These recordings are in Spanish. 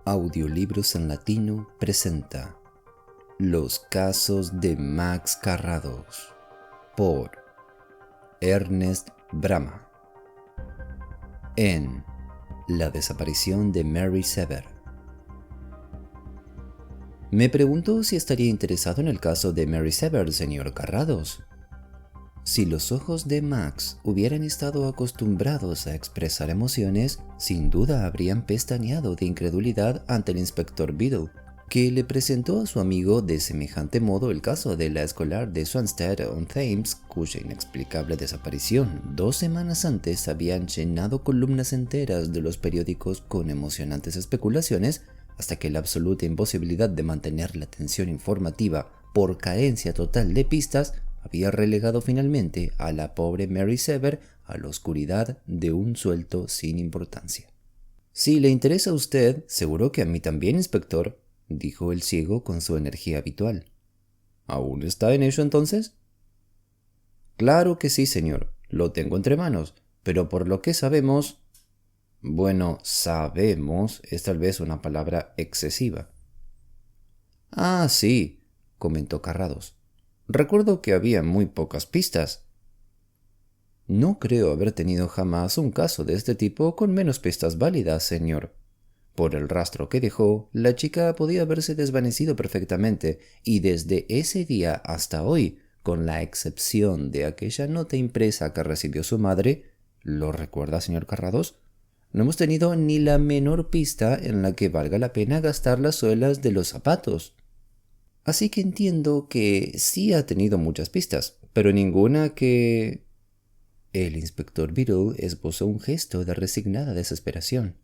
Audiolibros en Latino presenta Los casos de Max Carrados por Ernest Brama en La desaparición de Mary Sever. Me preguntó si estaría interesado en el caso de Mary Sever, señor Carrados. Si los ojos de Max hubieran estado acostumbrados a expresar emociones, sin duda habrían pestañeado de incredulidad ante el inspector Biddle, que le presentó a su amigo de semejante modo el caso de la escolar de Swanstead-on-Thames, cuya inexplicable desaparición 2 semanas antes habían llenado columnas enteras de los periódicos con emocionantes especulaciones, hasta que la absoluta imposibilidad de mantener la atención informativa por carencia total de pistas había relegado finalmente a la pobre Mary Sever a la oscuridad de un suelto sin importancia. «Si le interesa a usted, seguro que a mí también, inspector», dijo el ciego con su energía habitual. «¿Aún está en ello entonces?» «Claro que sí, señor. Lo tengo entre manos. Pero por lo que sabemos...» «Bueno, sabemos es tal vez una palabra excesiva». «Ah, sí», comentó Carrados. «Recuerdo que había muy pocas pistas». «No creo haber tenido jamás un caso de este tipo con menos pistas válidas, señor. Por el rastro que dejó, la chica podía haberse desvanecido perfectamente, y desde ese día hasta hoy, con la excepción de aquella nota impresa que recibió su madre, ¿lo recuerda, señor Carrados? No hemos tenido ni la menor pista en la que valga la pena gastar las suelas de los zapatos. Así que entiendo que sí ha tenido muchas pistas, pero ninguna que...» El inspector Biddle esbozó un gesto de resignada desesperación.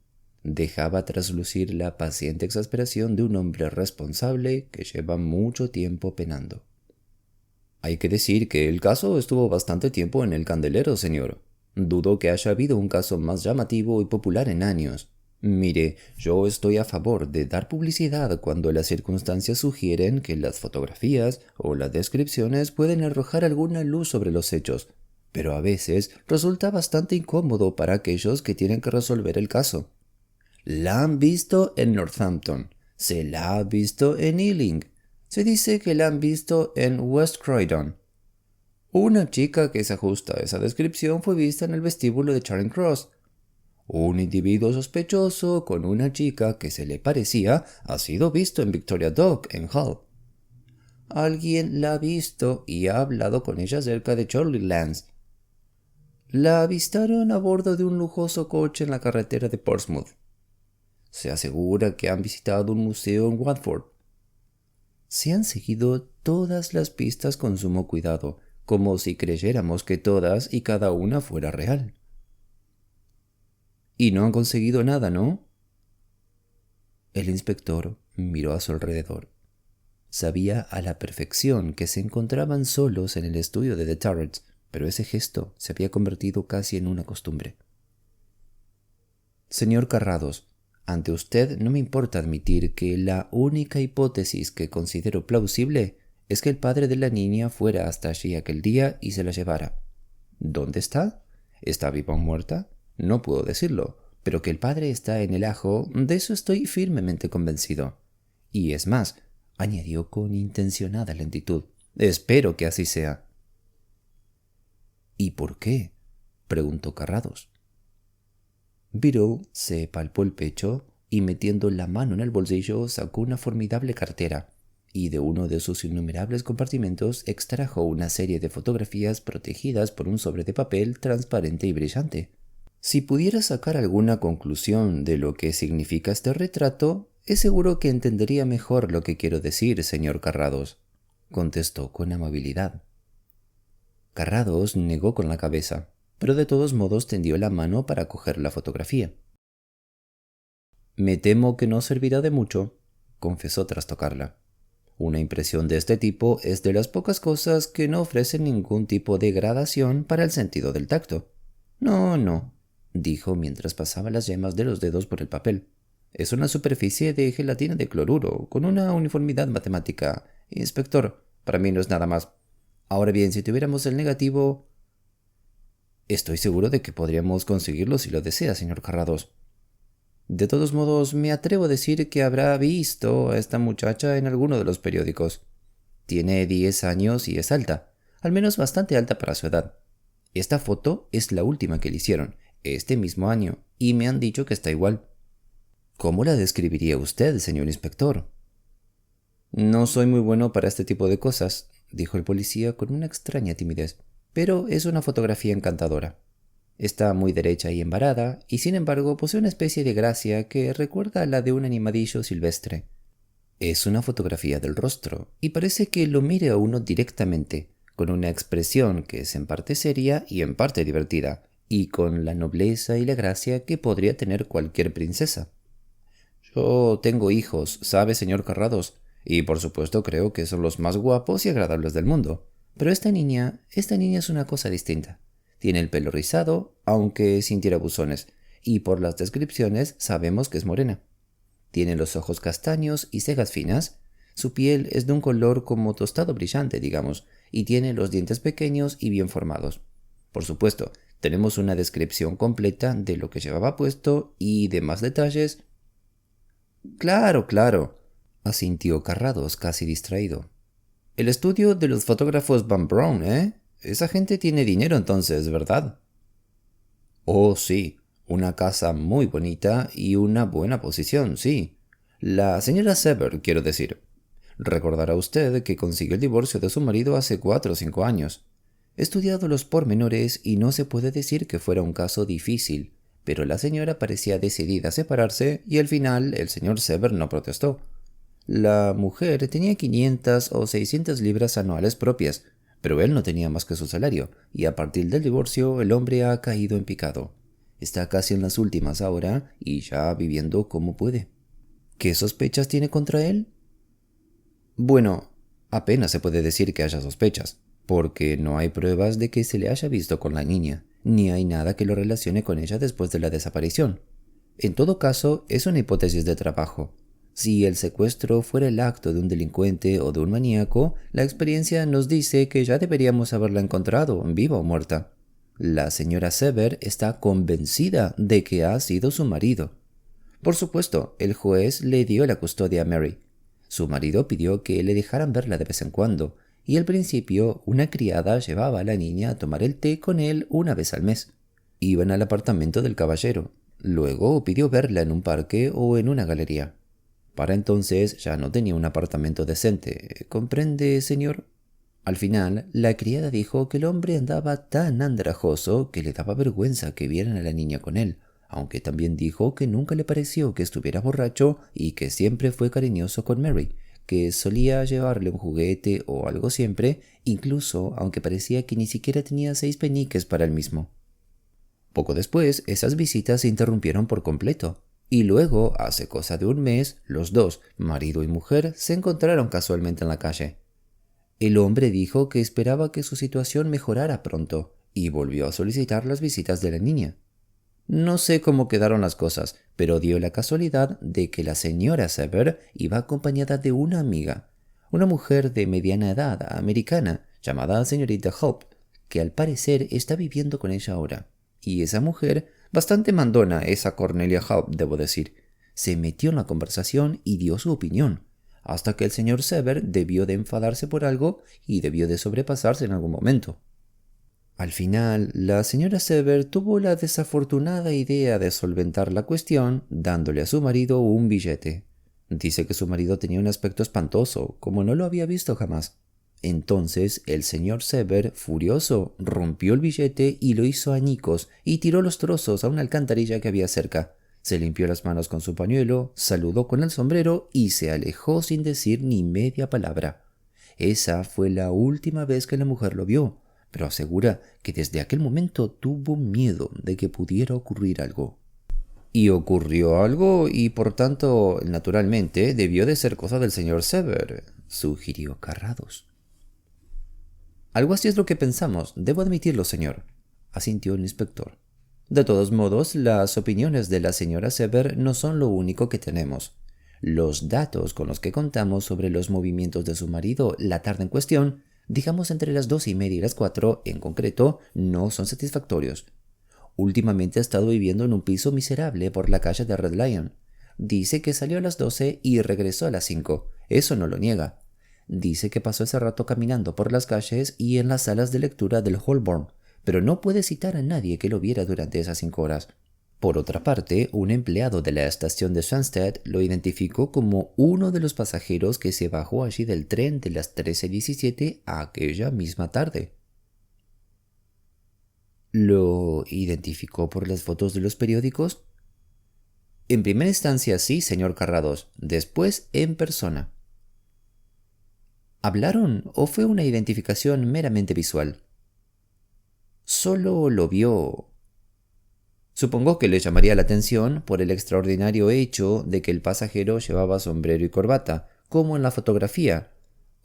Dejaba traslucir la paciente exasperación de un hombre responsable que lleva mucho tiempo penando. «Hay que decir que el caso estuvo bastante tiempo en el candelero, señor. Dudo que haya habido un caso más llamativo y popular en años. Mire, yo estoy a favor de dar publicidad cuando las circunstancias sugieren que las fotografías o las descripciones pueden arrojar alguna luz sobre los hechos, pero a veces resulta bastante incómodo para aquellos que tienen que resolver el caso. La han visto en Northampton, se la ha visto en Ealing, se dice que la han visto en West Croydon. Una chica que se ajusta a esa descripción fue vista en el vestíbulo de Charing Cross. Un individuo sospechoso con una chica que se le parecía ha sido visto en Victoria Dock, en Hull. Alguien la ha visto y ha hablado con ella cerca de Chorleylands. La avistaron a bordo de un lujoso coche en la carretera de Portsmouth. Se asegura que han visitado un museo en Watford. Se han seguido todas las pistas con sumo cuidado, como si creyéramos que todas y cada una fuera real. Y no han conseguido nada, ¿no?» El inspector miró a su alrededor. Sabía a la perfección que se encontraban solos en el estudio de The Turrets, pero ese gesto se había convertido casi en una costumbre. «Señor Carrados, ante usted no me importa admitir que la única hipótesis que considero plausible es que el padre de la niña fuera hasta allí aquel día y se la llevara. ¿Dónde está? ¿Está viva o muerta? No puedo decirlo, pero que el padre está en el ajo, de eso estoy firmemente convencido. Y es más», añadió con intencionada lentitud, «espero que así sea». «¿Y por qué?», preguntó Carrados. Biddle se palpó el pecho y, metiendo la mano en el bolsillo, sacó una formidable cartera y de uno de sus innumerables compartimentos extrajo una serie de fotografías protegidas por un sobre de papel transparente y brillante. «Si pudiera sacar alguna conclusión de lo que significa este retrato, es seguro que entendería mejor lo que quiero decir, señor Carrados», contestó con amabilidad. Carrados negó con la cabeza, pero de todos modos tendió la mano para coger la fotografía. «Me temo que no servirá de mucho», confesó tras tocarla. «Una impresión de este tipo es de las pocas cosas que no ofrecen ningún tipo de gradación para el sentido del tacto». No», dijo mientras pasaba las yemas de los dedos por el papel. «Es una superficie de gelatina de cloruro, con una uniformidad matemática. Inspector, para mí no es nada más. Ahora bien, si tuviéramos el negativo...» «Estoy seguro de que podríamos conseguirlo si lo desea, señor Carrados». De todos modos, me atrevo a decir que habrá visto a esta muchacha en alguno de los periódicos. Tiene 10 años y es alta, al menos bastante alta para su edad. Esta foto es la última que le hicieron, este mismo año, y me han dicho que está igual. ¿Cómo la describiría usted, señor inspector? No soy muy bueno para este tipo de cosas, dijo el policía con una extraña timidez, pero es una fotografía encantadora. Está muy derecha y embarada, y sin embargo posee una especie de gracia que recuerda a la de un animadillo silvestre. Es una fotografía del rostro, y parece que lo mire a uno directamente, con una expresión que es en parte seria y en parte divertida, y con la nobleza y la gracia que podría tener cualquier princesa. Yo tengo hijos, ¿sabe, señor Carrados? Y por supuesto creo que son los más guapos y agradables del mundo. Pero esta niña es una cosa distinta. Tiene el pelo rizado, aunque sin tirabuzones, y por las descripciones sabemos que es morena. Tiene los ojos castaños y cejas finas. Su piel es de un color como tostado brillante, digamos, y tiene los dientes pequeños y bien formados. Por supuesto, tenemos una descripción completa de lo que llevaba puesto y demás detalles. Claro, asintió Carrados casi distraído. El estudio de los fotógrafos Van Braun, ¿eh? Esa gente tiene dinero entonces, ¿verdad? Oh, sí, una casa muy bonita y una buena posición, sí. La señora Sever, quiero decir. Recordará usted que consiguió el divorcio de su marido hace 4 o 5 años. He estudiado los pormenores y no se puede decir que fuera un caso difícil, pero la señora parecía decidida a separarse y al final el señor Sever no protestó. La mujer tenía 500 o 600 libras anuales propias, pero él no tenía más que su salario, y a partir del divorcio el hombre ha caído en picado. Está casi en las últimas ahora y ya viviendo como puede. ¿Qué sospechas tiene contra él? Bueno, apenas se puede decir que haya sospechas, porque no hay pruebas de que se le haya visto con la niña, ni hay nada que lo relacione con ella después de la desaparición. En todo caso, es una hipótesis de trabajo. Si el secuestro fuera el acto de un delincuente o de un maníaco, la experiencia nos dice que ya deberíamos haberla encontrado, viva o muerta. La señora Sever está convencida de que ha sido su marido. Por supuesto, el juez le dio la custodia a Mary. Su marido pidió que le dejaran verla de vez en cuando, y al principio una criada llevaba a la niña a tomar el té con él una vez al mes. Iban al apartamento del caballero. Luego pidió verla en un parque o en una galería. Para entonces ya no tenía un apartamento decente. ¿Comprende, señor? Al final, la criada dijo que el hombre andaba tan andrajoso que le daba vergüenza que vieran a la niña con él, aunque también dijo que nunca le pareció que estuviera borracho y que siempre fue cariñoso con Mary, que solía llevarle un juguete o algo siempre, incluso aunque parecía que ni siquiera tenía 6 peniques para él mismo. Poco después, esas visitas se interrumpieron por completo. Y luego, hace cosa de un mes, los dos, marido y mujer, se encontraron casualmente en la calle. El hombre dijo que esperaba que su situación mejorara pronto y volvió a solicitar las visitas de la niña. No sé cómo quedaron las cosas, pero dio la casualidad de que la señora Sever iba acompañada de una amiga, una mujer de mediana edad americana llamada señorita Hope, que al parecer está viviendo con ella ahora. Y esa mujer, bastante mandona, esa Cornelia Hope, debo decir, se metió en la conversación y dio su opinión, hasta que el señor Sever debió de enfadarse por algo y debió de sobrepasarse en algún momento. Al final, la señora Sever tuvo la desafortunada idea de solventar la cuestión dándole a su marido un billete. Dice que su marido tenía un aspecto espantoso, como no lo había visto jamás. Entonces el señor Sever, furioso, rompió el billete y lo hizo añicos y tiró los trozos a una alcantarilla que había cerca. Se limpió las manos con su pañuelo, saludó con el sombrero y se alejó sin decir ni media palabra. Esa fue la última vez que la mujer lo vio, pero asegura que desde aquel momento tuvo miedo de que pudiera ocurrir algo. Y ocurrió algo y por tanto, naturalmente, debió de ser cosa del señor Sever, sugirió Carrados. Algo así es lo que pensamos, debo admitirlo, señor, asintió el inspector. De todos modos, las opiniones de la señora Sever no son lo único que tenemos. Los datos con los que contamos sobre los movimientos de su marido la tarde en cuestión, digamos entre las 2:30 y las 4 en concreto, no son satisfactorios. Últimamente ha estado viviendo en un piso miserable por la calle de Red Lion. Dice que salió a las 12 y regresó a las 5. Eso no lo niega. Dice que pasó ese rato caminando por las calles y en las salas de lectura del Holborn, pero no puede citar a nadie que lo viera durante esas 5 horas. Por otra parte, un empleado de la estación de Stansted lo identificó como uno de los pasajeros que se bajó allí del tren de las 13:17 aquella misma tarde. ¿Lo identificó por las fotos de los periódicos? En primera instancia sí, señor Carrados, después en persona. ¿Hablaron o fue una identificación meramente visual? Solo lo vio. Supongo que le llamaría la atención por el extraordinario hecho de que el pasajero llevaba sombrero y corbata, como en la fotografía,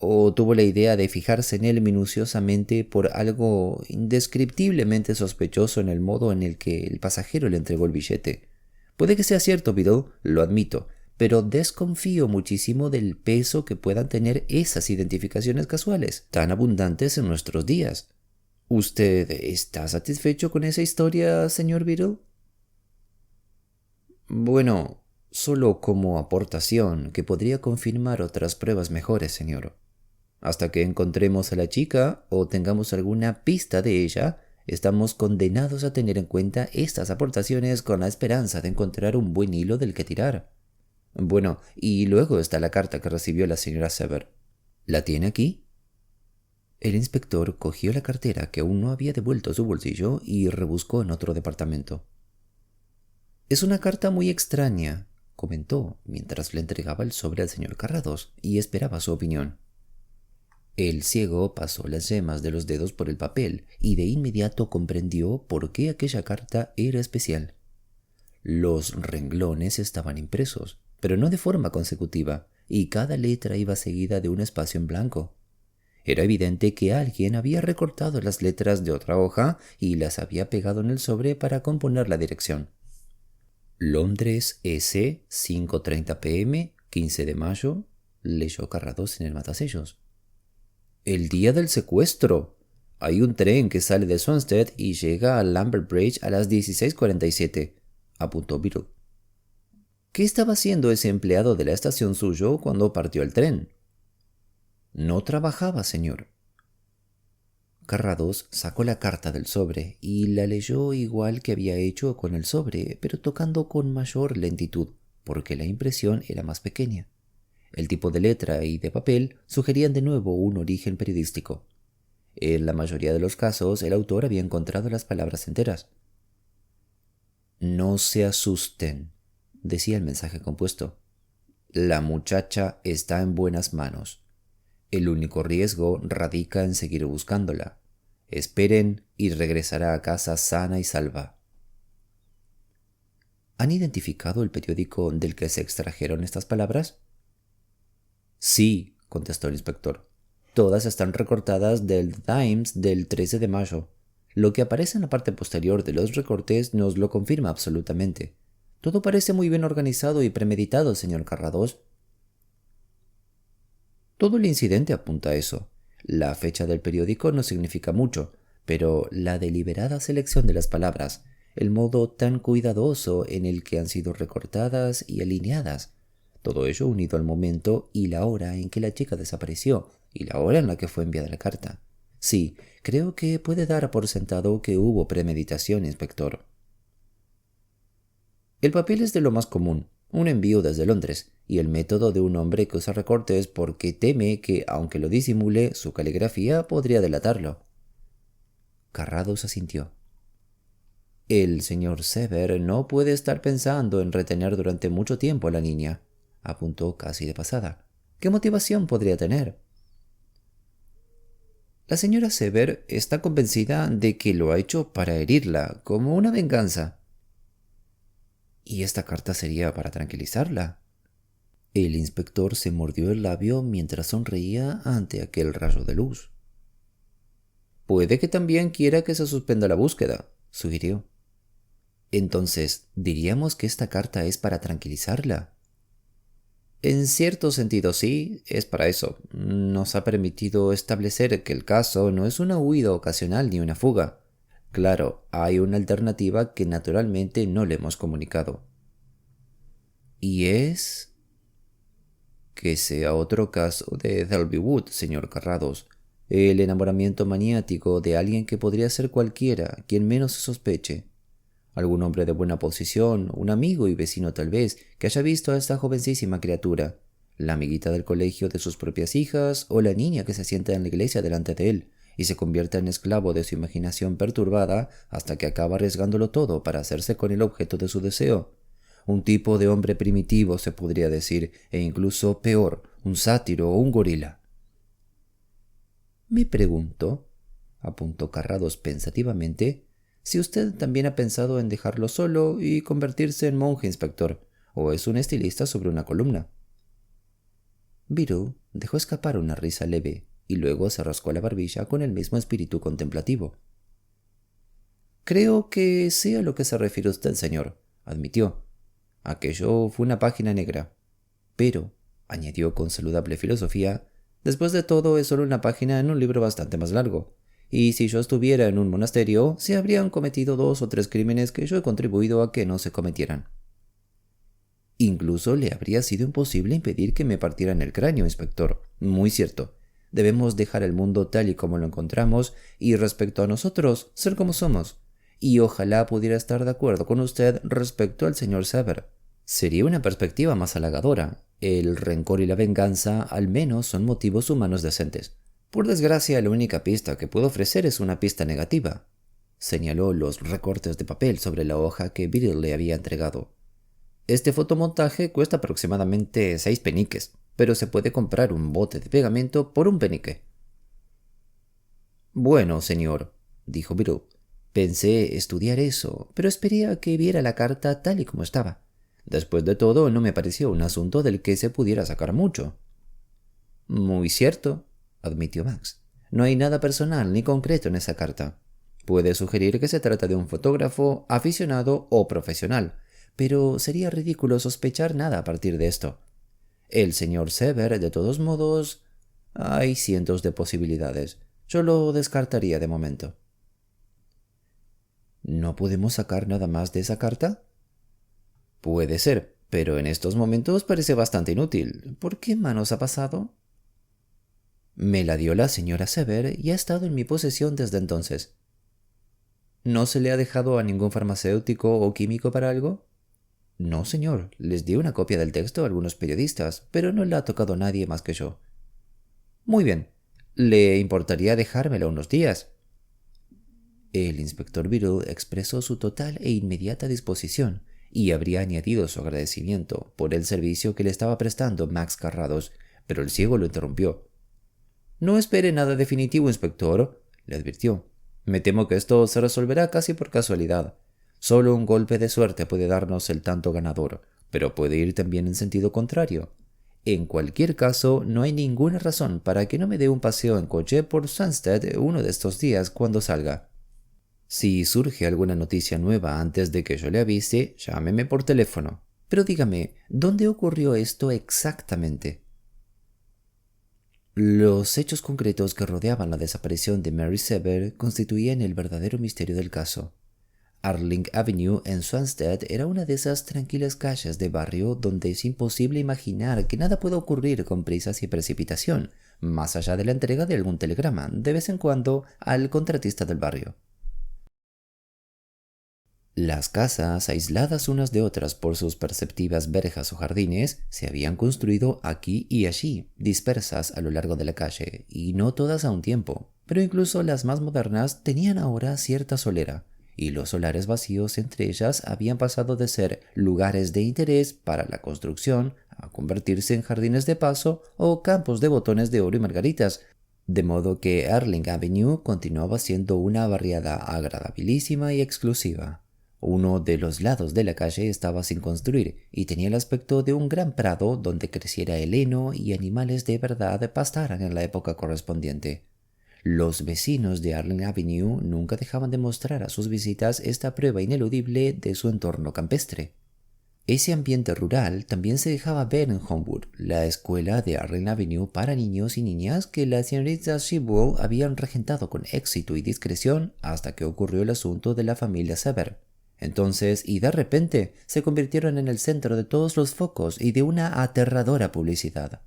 o tuvo la idea de fijarse en él minuciosamente por algo indescriptiblemente sospechoso en el modo en el que el pasajero le entregó el billete. Puede que sea cierto, Biddle, lo admito, pero desconfío muchísimo del peso que puedan tener esas identificaciones casuales, tan abundantes en nuestros días. ¿Usted está satisfecho con esa historia, señor Biddle? Bueno, solo como aportación que podría confirmar otras pruebas mejores, señor. Hasta que encontremos a la chica o tengamos alguna pista de ella, estamos condenados a tener en cuenta estas aportaciones con la esperanza de encontrar un buen hilo del que tirar. Bueno, y luego está la carta que recibió la señora Sever. ¿La tiene aquí? El inspector cogió la cartera que aún no había devuelto a su bolsillo y rebuscó en otro departamento. Es una carta muy extraña, comentó mientras le entregaba el sobre al señor Carrados y esperaba su opinión. El ciego pasó las yemas de los dedos por el papel y de inmediato comprendió por qué aquella carta era especial. Los renglones estaban impresos, pero no de forma consecutiva, y cada letra iba seguida de un espacio en blanco. Era evidente que alguien había recortado las letras de otra hoja y las había pegado en el sobre para componer la dirección. Londres S, 5:30 p.m., 15 de mayo, leyó Carrados en el matasellos. El día del secuestro. Hay un tren que sale de Swanstead y llega a Lambeth Bridge a las 16:47, apuntó Biddle. ¿Qué estaba haciendo ese empleado de la estación suyo cuando partió el tren? No trabajaba, señor. Carrados sacó la carta del sobre y la leyó igual que había hecho con el sobre, pero tocando con mayor lentitud, porque la impresión era más pequeña. El tipo de letra y de papel sugerían de nuevo un origen periodístico. En la mayoría de los casos, el autor había encontrado las palabras enteras. No se asusten, decía el mensaje compuesto. La muchacha está en buenas manos. El único riesgo radica en seguir buscándola. Esperen y regresará a casa sana y salva. ¿Han identificado el periódico del que se extrajeron estas palabras? Sí, contestó el inspector. Todas están recortadas del Times del 13 de mayo. Lo que aparece en la parte posterior de los recortes nos lo confirma absolutamente. Todo parece muy bien organizado y premeditado, señor Carrados. Todo el incidente apunta a eso. La fecha del periódico no significa mucho, pero la deliberada selección de las palabras, el modo tan cuidadoso en el que han sido recortadas y alineadas, todo ello unido al momento y la hora en que la chica desapareció y la hora en la que fue enviada la carta. Sí, creo que puede dar por sentado que hubo premeditación, inspector. El papel es de lo más común, un envío desde Londres, y el método de un hombre que usa recortes porque teme que, aunque lo disimule, su caligrafía podría delatarlo. Carrados asintió. El señor Sever no puede estar pensando en retener durante mucho tiempo a la niña, apuntó casi de pasada. ¿Qué motivación podría tener? La señora Sever está convencida de que lo ha hecho para herirla, como una venganza. ¿Y esta carta sería para tranquilizarla? El inspector se mordió el labio mientras sonreía ante aquel rayo de luz. Puede que también quiera que se suspenda la búsqueda, sugirió. Entonces, ¿diríamos que esta carta es para tranquilizarla? En cierto sentido sí, es para eso. Nos ha permitido establecer que el caso no es una huida ocasional ni una fuga. Claro, hay una alternativa que naturalmente no le hemos comunicado. Y es que sea otro caso de Thelby Wood, señor Carrados. El enamoramiento maniático de alguien que podría ser cualquiera, quien menos se sospeche. Algún hombre de buena posición, un amigo y vecino tal vez, que haya visto a esta jovencísima criatura, la amiguita del colegio de sus propias hijas o la niña que se sienta en la iglesia delante de él y se convierta en esclavo de su imaginación perturbada hasta que acaba arriesgándolo todo para hacerse con el objeto de su deseo. Un tipo de hombre primitivo, se podría decir, e incluso peor, un sátiro o un gorila. Me pregunto, apuntó Carrados pensativamente, si usted también ha pensado en dejarlo solo y convertirse en monje, inspector, o es un estilista sobre una columna. Beetle dejó escapar una risa leve y luego se rascó la barbilla con el mismo espíritu contemplativo. Creo que sé a lo que se refiere usted, señor, admitió. Aquello fue una página negra. Pero, añadió con saludable filosofía, después de todo es solo una página en un libro bastante más largo. Y si yo estuviera en un monasterio, se habrían cometido 2 o 3 crímenes que yo he contribuido a que no se cometieran. Incluso le habría sido imposible impedir que me partieran el cráneo, inspector. Muy cierto. Debemos dejar el mundo tal y como lo encontramos y respecto a nosotros, ser como somos. Y ojalá pudiera estar de acuerdo con usted respecto al señor Sever. Sería una perspectiva más halagadora. El rencor y la venganza al menos son motivos humanos decentes. Por desgracia, la única pista que puedo ofrecer es una pista negativa. Señaló los recortes de papel sobre la hoja que Beetle le había entregado. Este fotomontaje cuesta aproximadamente 6 peniques, pero se puede comprar un bote de pegamento por 1 penique. Bueno, señor, dijo Beetle, pensé estudiar eso, pero esperé a que viera la carta tal y como estaba. Después de todo, no me pareció un asunto del que se pudiera sacar mucho. Muy cierto, admitió Max. No hay nada personal ni concreto en esa carta. Puede sugerir que se trata de un fotógrafo aficionado o profesional, pero sería ridículo sospechar nada a partir de esto. El señor Sever, de todos modos, hay cientos de posibilidades. Yo lo descartaría de momento. ¿No podemos sacar nada más de esa carta? Puede ser, pero en estos momentos parece bastante inútil. ¿Por qué manos ha pasado? Me la dio la señora Sever y ha estado en mi posesión desde entonces. ¿No se le ha dejado a ningún farmacéutico o químico para algo? No, señor. Les di una copia del texto a algunos periodistas, pero no la ha tocado nadie más que yo. Muy bien. ¿Le importaría dejármela unos días? El inspector Beetle expresó su total e inmediata disposición y habría añadido su agradecimiento por el servicio que le estaba prestando Max Carrados, pero el ciego lo interrumpió. No espere nada definitivo, inspector, le advirtió. Me temo que esto se resolverá casi por casualidad. Solo un golpe de suerte puede darnos el tanto ganador, pero puede ir también en sentido contrario. En cualquier caso, no hay ninguna razón para que no me dé un paseo en coche por Sunstead uno de estos días cuando salga. Si surge alguna noticia nueva antes de que yo le avise, llámeme por teléfono. Pero dígame, ¿dónde ocurrió esto exactamente? Los hechos concretos que rodeaban la desaparición de Mary Sever constituían el verdadero misterio del caso. Arling Avenue en Swanstead era una de esas tranquilas calles de barrio donde es imposible imaginar que nada pueda ocurrir con prisas y precipitación, más allá de la entrega de algún telegrama, de vez en cuando, al contratista del barrio. Las casas, aisladas unas de otras por sus perceptivas verjas o jardines, se habían construido aquí y allí, dispersas a lo largo de la calle, y no todas a un tiempo, pero incluso las más modernas tenían ahora cierta solera, y los solares vacíos entre ellas habían pasado de ser lugares de interés para la construcción a convertirse en jardines de paso o campos de botones de oro y margaritas, de modo que Arling Avenue continuaba siendo una barriada agradabilísima y exclusiva. Uno de los lados de la calle estaba sin construir y tenía el aspecto de un gran prado donde creciera el heno y animales de verdad pastaran en la época correspondiente. Los vecinos de Arling Avenue nunca dejaban de mostrar a sus visitas esta prueba ineludible de su entorno campestre. Ese ambiente rural también se dejaba ver en Homewood, la escuela de Arlen Avenue para niños y niñas que la señorita Shibwell habían regentado con éxito y discreción hasta que ocurrió el asunto de la familia Sever. Entonces, y de repente, se convirtieron en el centro de todos los focos y de una aterradora publicidad.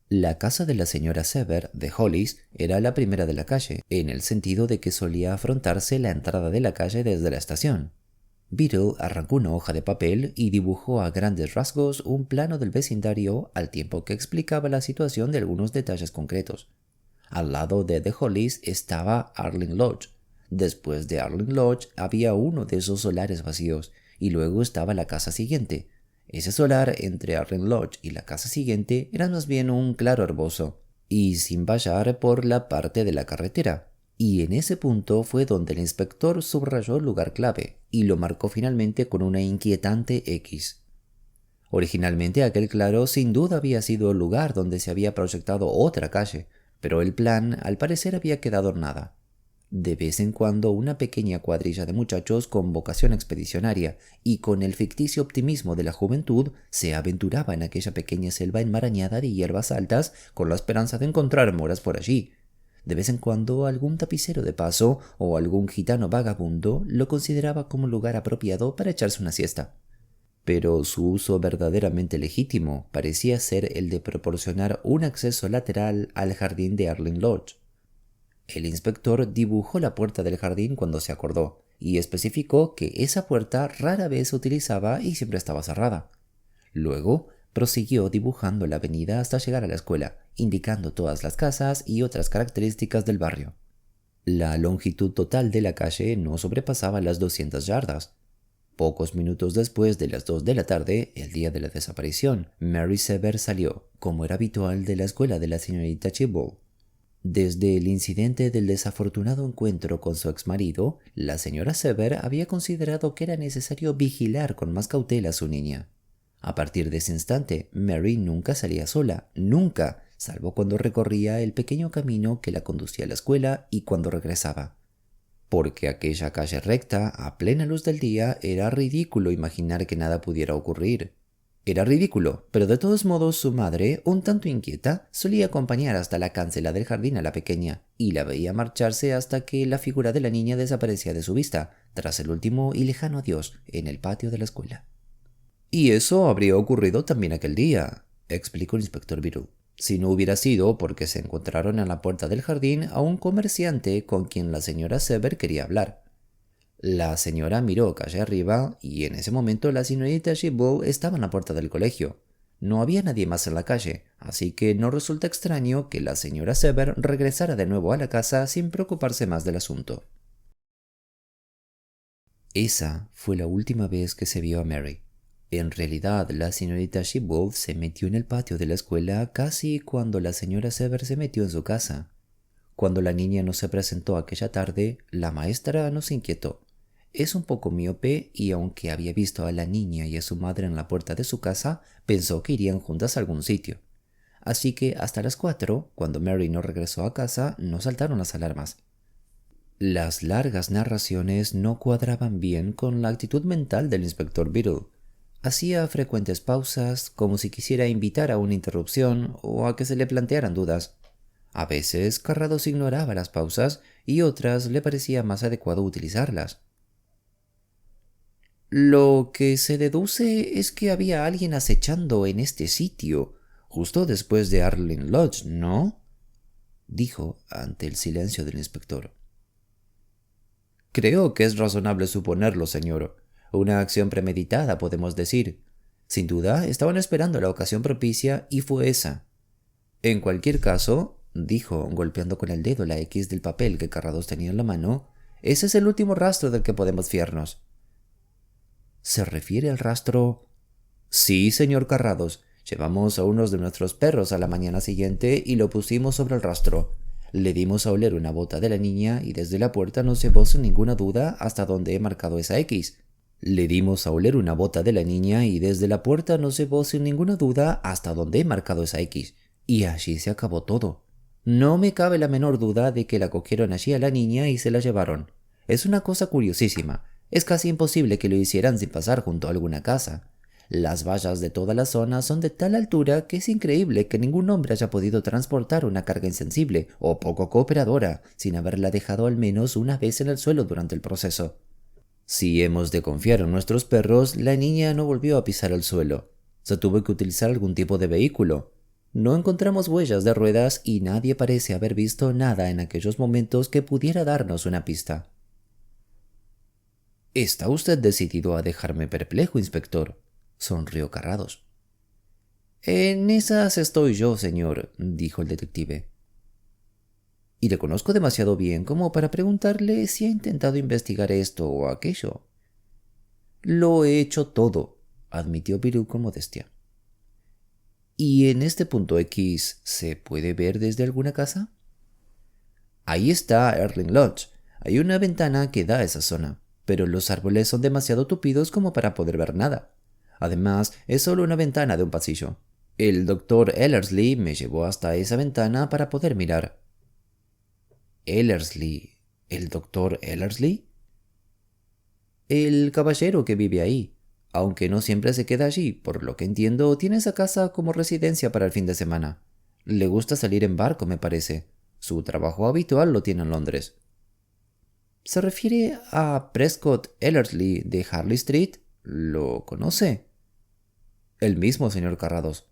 La casa de la señora Sever de Hollis era la primera de la calle, en el sentido de que solía afrontarse la entrada de la calle desde la estación. Beetle arrancó una hoja de papel y dibujó a grandes rasgos un plano del vecindario al tiempo que explicaba la situación de algunos detalles concretos. Al lado de The Hollis estaba Arlen Lodge. Después de Arlen Lodge había uno de esos solares vacíos y luego estaba la casa siguiente. Ese solar entre Arlen Lodge y la casa siguiente era más bien un claro herboso y sin vallar por la parte de la carretera. Y en ese punto fue donde el inspector subrayó el lugar clave y lo marcó finalmente con una inquietante X. Originalmente aquel claro sin duda había sido el lugar donde se había proyectado otra calle, pero el plan al parecer había quedado en nada. De vez en cuando una pequeña cuadrilla de muchachos con vocación expedicionaria y con el ficticio optimismo de la juventud se aventuraba en aquella pequeña selva enmarañada de hierbas altas con la esperanza de encontrar moras por allí. De vez en cuando algún tapicero de paso o algún gitano vagabundo lo consideraba como lugar apropiado para echarse una siesta. Pero su uso verdaderamente legítimo parecía ser el de proporcionar un acceso lateral al jardín de Arlen Lodge. El inspector dibujó la puerta del jardín cuando se acordó y especificó que esa puerta rara vez se utilizaba y siempre estaba cerrada. Luego prosiguió dibujando la avenida hasta llegar a la escuela, indicando todas las casas y otras características del barrio. La longitud total de la calle no sobrepasaba las 200 yardas. Pocos minutos después de las 2 de la tarde, el día de la desaparición, Mary Sever salió, como era habitual, de la escuela de la señorita Chibnall. Desde el incidente del desafortunado encuentro con su exmarido, la señora Sever había considerado que era necesario vigilar con más cautela a su niña. A partir de ese instante, Mary nunca salía sola, nunca, salvo cuando recorría el pequeño camino que la conducía a la escuela y cuando regresaba. Porque aquella calle recta, a plena luz del día, era ridículo imaginar que nada pudiera ocurrir. Era ridículo, pero de todos modos su madre, un tanto inquieta, solía acompañar hasta la cancela del jardín a la pequeña, y la veía marcharse hasta que la figura de la niña desaparecía de su vista, tras el último y lejano adiós en el patio de la escuela. «Y eso habría ocurrido también aquel día», explicó el inspector Beetle, «si no hubiera sido porque se encontraron en la puerta del jardín a un comerciante con quien la señora Sever quería hablar. La señora miró calle arriba y en ese momento la señorita Shibwell estaba en la puerta del colegio. No había nadie más en la calle, así que no resulta extraño que la señora Sever regresara de nuevo a la casa sin preocuparse más del asunto». Esa fue la última vez que se vio a Mary. En realidad, la señorita Shibwell se metió en el patio de la escuela casi cuando la señora Sever se metió en su casa. Cuando la niña no se presentó aquella tarde, la maestra no se inquietó. Es un poco miope y aunque había visto a la niña y a su madre en la puerta de su casa, pensó que irían juntas a algún sitio. Así que hasta las 4, cuando Mary no regresó a casa, no saltaron las alarmas. Las largas narraciones no cuadraban bien con la actitud mental del inspector Beetle. Hacía frecuentes pausas, como si quisiera invitar a una interrupción o a que se le plantearan dudas. A veces Carrados ignoraba las pausas y otras le parecía más adecuado utilizarlas. «Lo que se deduce es que había alguien acechando en este sitio, justo después de Arlen Lodge, ¿no?», dijo ante el silencio del inspector. «Creo que es razonable suponerlo, señor. Una acción premeditada, podemos decir. Sin duda, estaban esperando la ocasión propicia y fue esa. En cualquier caso», dijo, golpeando con el dedo la X del papel que Carrados tenía en la mano, «ese es el último rastro del que podemos fiarnos». «¿Se refiere al rastro?» «Sí, señor Carrados. Llevamos a uno de nuestros perros a la mañana siguiente y lo pusimos sobre el rastro. Le dimos a oler una bota de la niña y desde la puerta no se vio sin ninguna duda hasta dónde he marcado esa X. Le dimos a oler una bota de la niña y desde la puerta no se vio sin ninguna duda hasta dónde he marcado esa X. Y allí se acabó todo. No me cabe la menor duda de que la cogieron allí a la niña y se la llevaron. Es una cosa curiosísima. Es casi imposible que lo hicieran sin pasar junto a alguna casa. Las vallas de toda la zona son de tal altura que es increíble que ningún hombre haya podido transportar una carga insensible o poco cooperadora sin haberla dejado al menos una vez en el suelo durante el proceso. Si hemos de confiar en nuestros perros, la niña no volvió a pisar el suelo. Se tuvo que utilizar algún tipo de vehículo. No encontramos huellas de ruedas y nadie parece haber visto nada en aquellos momentos que pudiera darnos una pista. «¿Está usted decidido a dejarme perplejo, inspector?», sonrió Carrados. «En esas estoy yo, señor», dijo el detective. «Y le conozco demasiado bien como para preguntarle si ha intentado investigar esto o aquello». «Lo he hecho todo», admitió Beryl con modestia. «¿Y en este punto X se puede ver desde alguna casa?» «Ahí está Erling Lodge. Hay una ventana que da a esa zona, pero los árboles son demasiado tupidos como para poder ver nada. Además, es solo una ventana de un pasillo. El doctor Ellerslie me llevó hasta esa ventana para poder mirar». «Ellerslie. ¿El doctor Ellerslie?» «El caballero que vive ahí. Aunque no siempre se queda allí, por lo que entiendo, tiene esa casa como residencia para el fin de semana. Le gusta salir en barco, me parece. Su trabajo habitual lo tiene en Londres». «¿Se refiere a Prescott Ellerslie de Harley Street? ¿Lo conoce?» «El mismo, señor Carrados».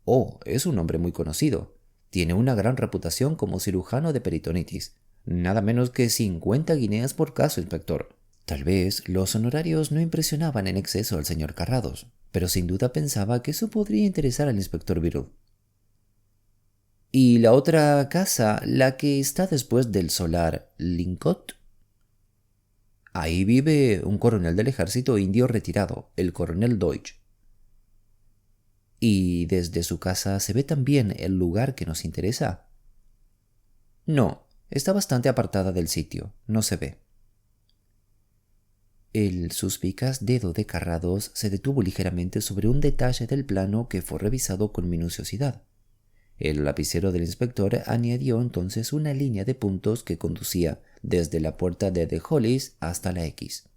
«Oh, es un hombre muy conocido. Tiene una gran reputación como cirujano de peritonitis. Nada menos que 50 guineas por caso, inspector». Tal vez los honorarios no impresionaban en exceso al señor Carrados, pero sin duda pensaba que eso podría interesar al inspector Beryl. «¿Y la otra casa, la que está después del solar Lincoln?» «Ahí vive un coronel del ejército indio retirado, el coronel Deutsch». «¿Y desde su casa se ve también el lugar que nos interesa?» «No, está bastante apartada del sitio, no se ve». El suspicaz dedo de Carrados se detuvo ligeramente sobre un detalle del plano que fue revisado con minuciosidad. El lapicero del inspector añadió entonces una línea de puntos que conducía desde la puerta de The Hollies hasta la X.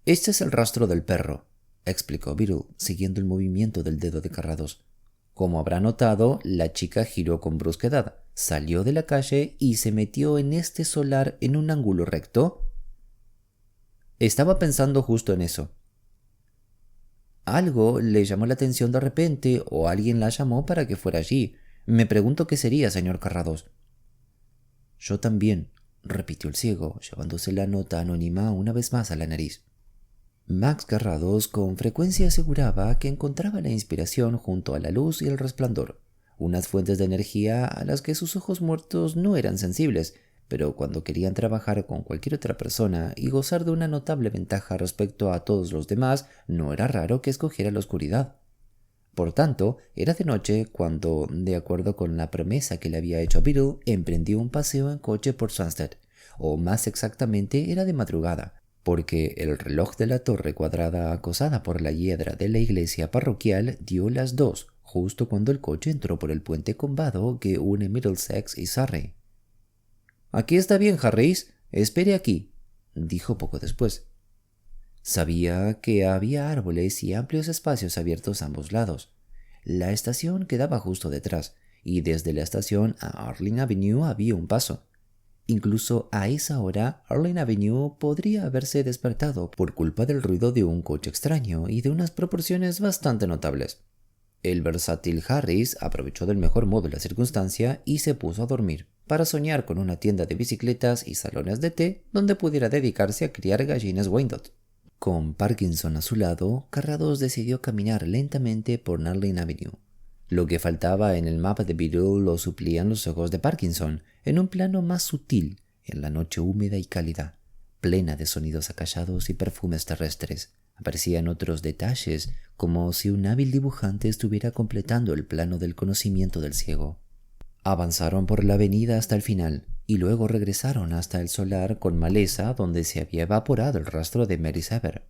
«Este es el rastro del perro», explicó Beryl, siguiendo el movimiento del dedo de Carrados. «Como habrá notado, la chica giró con brusquedad, salió de la calle y se metió en este solar en un ángulo recto». Estaba pensando justo en eso. «Algo le llamó la atención de repente o alguien la llamó para que fuera allí. Me pregunto qué sería, señor Carrados». «Yo también», repitió el ciego, llevándose la nota anónima una vez más a la nariz. Max Carrados con frecuencia aseguraba que encontraba la inspiración junto a la luz y el resplandor, unas fuentes de energía a las que sus ojos muertos no eran sensibles, pero cuando querían trabajar con cualquier otra persona y gozar de una notable ventaja respecto a todos los demás, no era raro que escogiera la oscuridad. Por tanto, era de noche cuando, de acuerdo con la promesa que le había hecho Beryl, emprendió un paseo en coche por Sunset, o más exactamente era de madrugada, porque el reloj de la torre cuadrada acosada por la hiedra de la iglesia parroquial dio las 2, justo cuando el coche entró por el puente combado que une Middlesex y Surrey. «Aquí está bien, Harris. Espere aquí», dijo poco después. Sabía que había árboles y amplios espacios abiertos a ambos lados. La estación quedaba justo detrás, y desde la estación a Arling Avenue había un paso. Incluso a esa hora, Arling Avenue podría haberse despertado por culpa del ruido de un coche extraño y de unas proporciones bastante notables. El versátil Harris aprovechó del mejor modo la circunstancia y se puso a dormir, para soñar con una tienda de bicicletas y salones de té donde pudiera dedicarse a criar gallinas Wyandotte. Con Parkinson a su lado, Carrados decidió caminar lentamente por Narling Avenue. Lo que faltaba en el mapa de Beryl lo suplían los ojos de Parkinson, en un plano más sutil, en la noche húmeda y cálida, plena de sonidos acallados y perfumes terrestres. Aparecían otros detalles, como si un hábil dibujante estuviera completando el plano del conocimiento del ciego. Avanzaron por la avenida hasta el final, y luego regresaron hasta el solar con maleza donde se había evaporado el rastro de Mary Sever.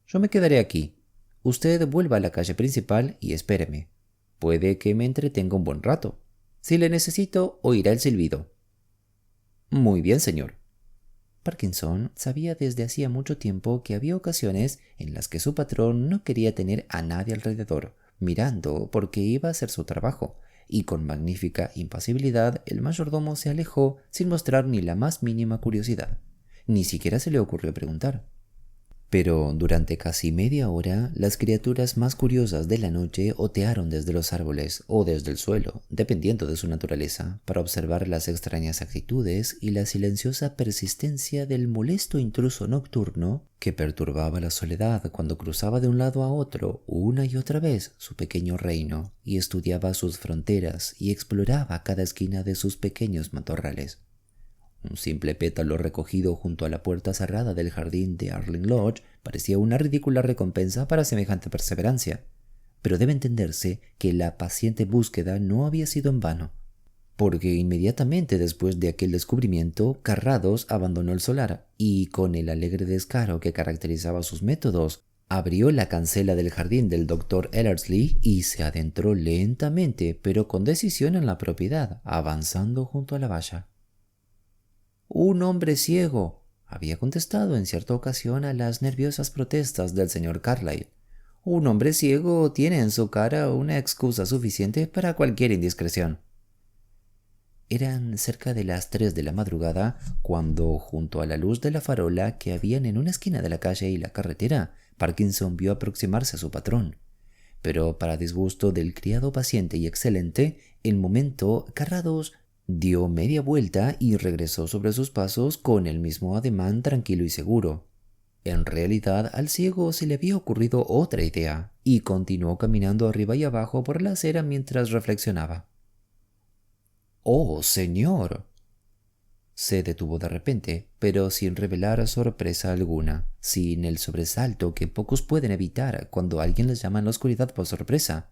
«Yo me quedaré aquí. Usted vuelva a la calle principal y espéreme. Puede que me entretenga un buen rato. Si le necesito, oirá el silbido». «Muy bien, señor». Parkinson sabía desde hacía mucho tiempo que había ocasiones en las que su patrón no quería tener a nadie alrededor, mirando porque iba a hacer su trabajo, y con magnífica impasibilidad el mayordomo se alejó sin mostrar ni la más mínima curiosidad. Ni siquiera se le ocurrió preguntar. Pero durante casi media hora, las criaturas más curiosas de la noche otearon desde los árboles o desde el suelo, dependiendo de su naturaleza, para observar las extrañas actitudes y la silenciosa persistencia del molesto intruso nocturno que perturbaba la soledad cuando cruzaba de un lado a otro una y otra vez su pequeño reino y estudiaba sus fronteras y exploraba cada esquina de sus pequeños matorrales. Un simple pétalo recogido junto a la puerta cerrada del jardín de Arling Lodge parecía una ridícula recompensa para semejante perseverancia, pero debe entenderse que la paciente búsqueda no había sido en vano, porque inmediatamente después de aquel descubrimiento, Carrados abandonó el solar y, con el alegre descaro que caracterizaba sus métodos, abrió la cancela del jardín del Dr. Ellerslie y se adentró lentamente pero con decisión en la propiedad, avanzando junto a la valla. «Un hombre ciego», había contestado en cierta ocasión a las nerviosas protestas del señor Carlyle. «Un hombre ciego tiene en su cara una excusa suficiente para cualquier indiscreción». Eran cerca de las 3 de la madrugada cuando, junto a la luz de la farola que habían en una esquina de la calle y la carretera, Parkinson vio aproximarse a su patrón. Pero para disgusto del criado paciente y excelente, en momento Carrados dio media vuelta y regresó sobre sus pasos con el mismo ademán tranquilo y seguro. En realidad, al ciego se le había ocurrido otra idea, y continuó caminando arriba y abajo por la acera mientras reflexionaba. «¡Oh, señor!». Se detuvo de repente, pero sin revelar sorpresa alguna, sin el sobresalto que pocos pueden evitar cuando alguien les llama en la oscuridad por sorpresa.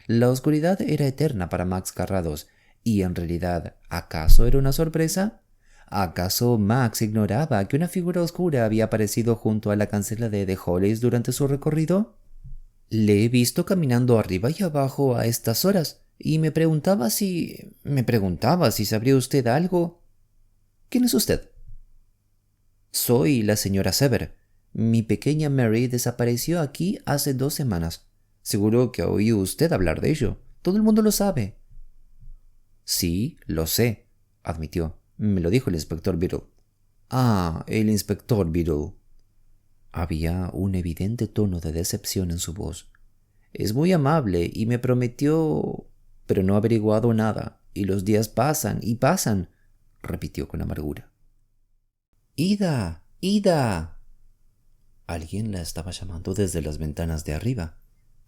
La oscuridad era eterna para Max Carrados, y en realidad, ¿acaso era una sorpresa? ¿Acaso Max ignoraba que una figura oscura había aparecido junto a la cancela de The Hollies durante su recorrido? «Le he visto caminando arriba y abajo a estas horas, y me preguntaba si sabría usted algo». «¿Quién es usted?». «Soy la señora Sever. Mi pequeña Mary desapareció aquí hace 2 semanas. Seguro que ha oído usted hablar de ello. Todo el mundo lo sabe». «Sí, lo sé», admitió. «Me lo dijo el inspector Beadle». «Ah, el inspector Beadle». Había un evidente tono de decepción en su voz. «Es muy amable y me prometió... pero no ha averiguado nada, y los días pasan y pasan», repitió con amargura. «¡Ida! ¡Ida!». Alguien la estaba llamando desde las ventanas de arriba.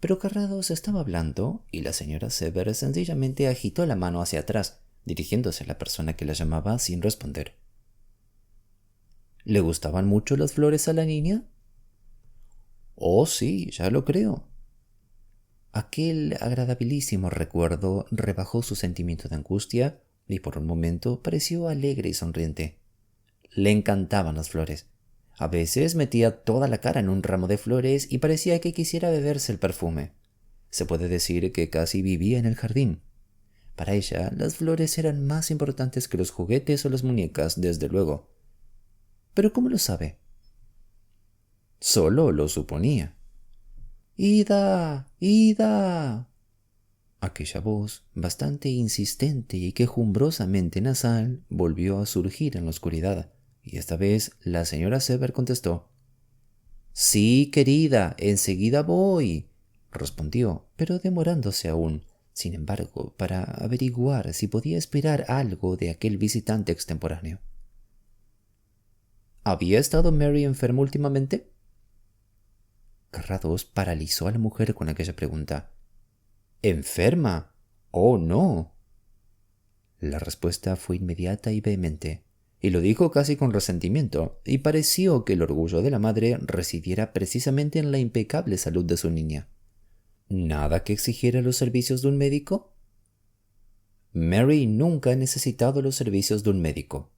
Pero Carrados estaba hablando y la señora Sever sencillamente agitó la mano hacia atrás, dirigiéndose a la persona que la llamaba sin responder. «¿Le gustaban mucho las flores a la niña?». «Oh, sí, ya lo creo». Aquel agradabilísimo recuerdo rebajó su sentimiento de angustia y por un momento pareció alegre y sonriente. Le encantaban las flores. A veces metía toda la cara en un ramo de flores y parecía que quisiera beberse el perfume. Se puede decir que casi vivía en el jardín. Para ella, las flores eran más importantes que los juguetes o las muñecas, desde luego. ¿Pero cómo lo sabe? Solo lo suponía. «¡Ida! ¡Ida!». Aquella voz, bastante insistente y quejumbrosamente nasal, volvió a surgir en la oscuridad. Y esta vez la señora Sever contestó. «Sí, querida, enseguida voy», respondió, pero demorándose aún, sin embargo, para averiguar si podía esperar algo de aquel visitante extemporáneo. ¿Había estado Mary enferma últimamente? Carrados paralizó a la mujer con aquella pregunta. ¿Enferma? ¡Oh, no! La respuesta fue inmediata y vehemente, y lo dijo casi con resentimiento, y pareció que el orgullo de la madre residiera precisamente en la impecable salud de su niña. ¿Nada que exigiera los servicios de un médico? Mary nunca ha necesitado los servicios de un médico.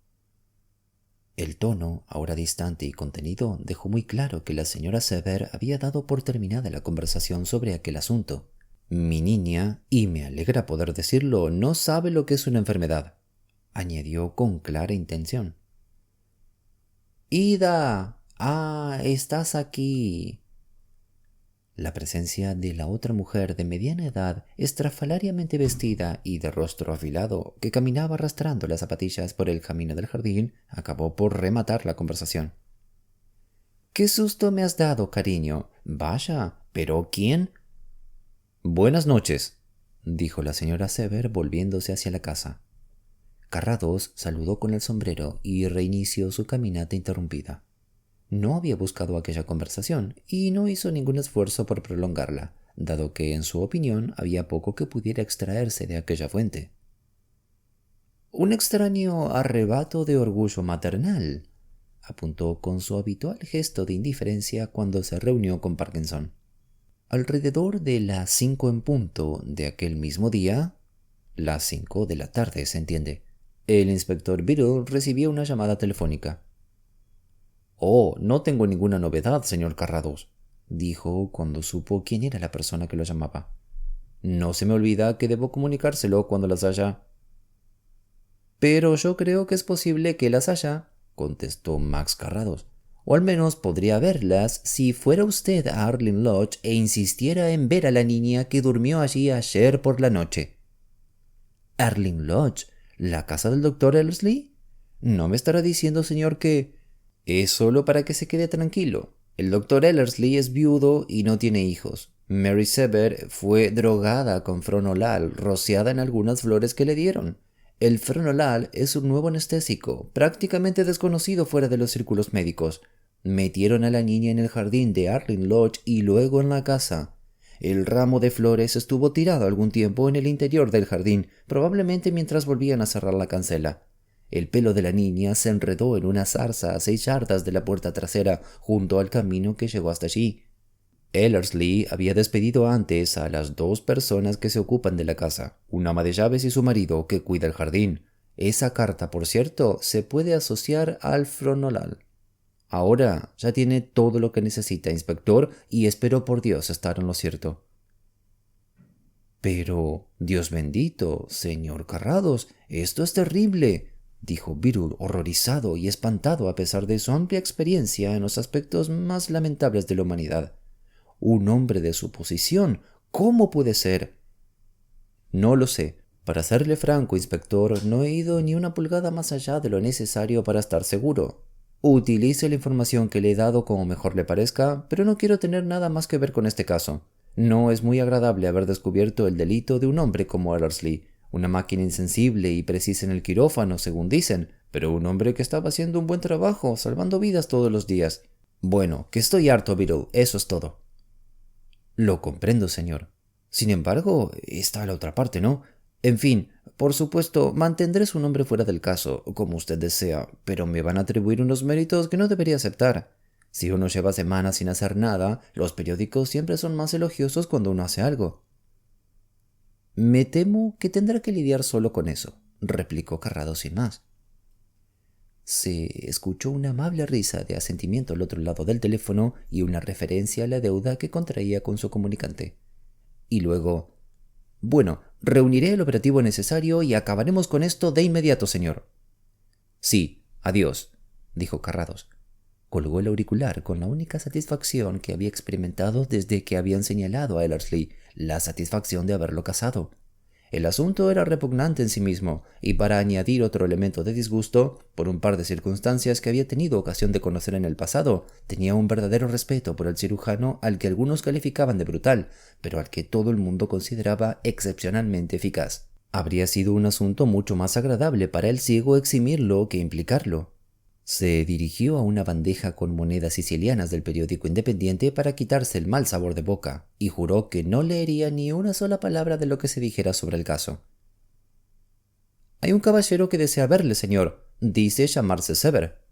El tono, ahora distante y contenido, dejó muy claro que la señora Sever había dado por terminada la conversación sobre aquel asunto. Mi niña, y me alegra poder decirlo, no sabe lo que es una enfermedad, añadió con clara intención. Ida. Ah, estás aquí. La presencia de la otra mujer de mediana edad, estrafalariamente vestida y de rostro afilado, que caminaba arrastrando las zapatillas por el camino del jardín, acabó por rematar la conversación. «¡Qué susto me has dado, cariño! Vaya, ¿pero quién?» «Buenas noches», dijo la señora Sever volviéndose hacia la casa. Carrados saludó con el sombrero y reinició su caminata interrumpida. No había buscado aquella conversación y no hizo ningún esfuerzo por prolongarla, dado que en su opinión había poco que pudiera extraerse de aquella fuente. «Un extraño arrebato de orgullo maternal», apuntó con su habitual gesto de indiferencia cuando se reunió con Parkinson. Alrededor de las 5 en punto de aquel mismo día, las 5 de la tarde, se entiende, el inspector Biddle recibió una llamada telefónica. «Oh, no tengo ninguna novedad, señor Carrados», dijo cuando supo quién era la persona que lo llamaba. «No se me olvida que debo comunicárselo cuando las haya». «Pero yo creo que es posible que las haya», contestó Max Carrados. «O al menos podría verlas si fuera usted a Arling Lodge e insistiera en ver a la niña que durmió allí ayer por la noche». «¿Arling Lodge? ¿La casa del doctor Ellerslie? ¿No me estará diciendo, señor, que...?» «Es solo para que se quede tranquilo. El doctor Ellerslie es viudo y no tiene hijos. Mary Sever fue drogada con fronolal rociada en algunas flores que le dieron. El fronolal es un nuevo anestésico, prácticamente desconocido fuera de los círculos médicos. Metieron a la niña en el jardín de Arling Lodge y luego en la casa. El ramo de flores estuvo tirado algún tiempo en el interior del jardín, probablemente mientras volvían a cerrar la cancela. El pelo de la niña se enredó en una zarza a 6 yardas de la puerta trasera, junto al camino que llegó hasta allí. Ellerslie había despedido antes a las 2 personas que se ocupan de la casa, una ama de llaves y su marido que cuida el jardín. Esa carta, por cierto, se puede asociar al fronolal. Ahora ya tiene todo lo que necesita, inspector, y espero por Dios estar en lo cierto». «Pero, Dios bendito, señor Carrados, esto es terrible», dijo Biddle, horrorizado y espantado a pesar de su amplia experiencia en los aspectos más lamentables de la humanidad. «Un hombre de su posición, ¿cómo puede ser?» «No lo sé. Para serle franco, inspector, no he ido ni una pulgada más allá de lo necesario para estar seguro. Utilice la información que le he dado como mejor le parezca, pero no quiero tener nada más que ver con este caso. No es muy agradable haber descubierto el delito de un hombre como Ellerslie, una máquina insensible y precisa en el quirófano, según dicen, pero un hombre que estaba haciendo un buen trabajo, salvando vidas todos los días. Bueno, que estoy harto, Biddle, eso es todo». «Lo comprendo, señor. Sin embargo, está la otra parte, ¿no? En fin, por supuesto, mantendré su nombre fuera del caso, como usted desea, pero me van a atribuir unos méritos que no debería aceptar. Si uno lleva semanas sin hacer nada, los periódicos siempre son más elogiosos cuando uno hace algo». «Me temo que tendrá que lidiar solo con eso», replicó Carrados sin más. Se escuchó una amable risa de asentimiento al otro lado del teléfono y una referencia a la deuda que contraía con su comunicante. Y luego: «Bueno, reuniré el operativo necesario y acabaremos con esto de inmediato, señor». «Sí, adiós», dijo Carrados. Colgó el auricular con la única satisfacción que había experimentado desde que habían señalado a Ellerslie, la satisfacción de haberlo casado. El asunto era repugnante en sí mismo, y para añadir otro elemento de disgusto, por un par de circunstancias que había tenido ocasión de conocer en el pasado, tenía un verdadero respeto por el cirujano al que algunos calificaban de brutal, pero al que todo el mundo consideraba excepcionalmente eficaz. Habría sido un asunto mucho más agradable para el ciego eximirlo que implicarlo. Se dirigió a una bandeja con monedas sicilianas del periódico Independiente para quitarse el mal sabor de boca, y juró que no leería ni una sola palabra de lo que se dijera sobre el caso. «Hay un caballero que desea verle, señor. Dice llamarse Sever».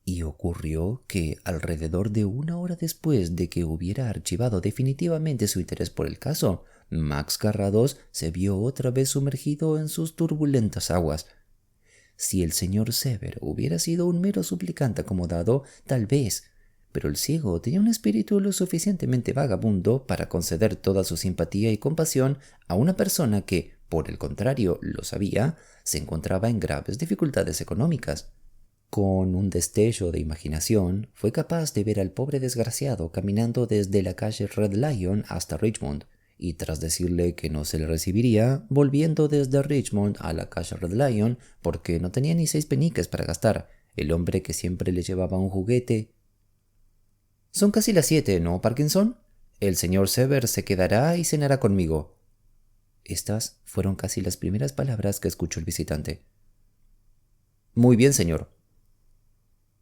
Y ocurrió que, alrededor de 1 hora después de que hubiera archivado definitivamente su interés por el caso, Max Carrados se vio otra vez sumergido en sus turbulentas aguas. Si el señor Sever hubiera sido un mero suplicante acomodado, tal vez, pero el ciego tenía un espíritu lo suficientemente vagabundo para conceder toda su simpatía y compasión a una persona que, por el contrario, lo sabía, se encontraba en graves dificultades económicas. Con un destello de imaginación, fue capaz de ver al pobre desgraciado caminando desde la calle Red Lion hasta Richmond, y tras decirle que no se le recibiría, volviendo desde Richmond a la calle Red Lion porque no tenía ni 6 peniques para gastar, el hombre que siempre le llevaba un juguete. «Son casi las 7, ¿no, Parkinson? El señor Severs se quedará y cenará conmigo». Estas fueron casi las primeras palabras que escuchó el visitante. «Muy bien, señor».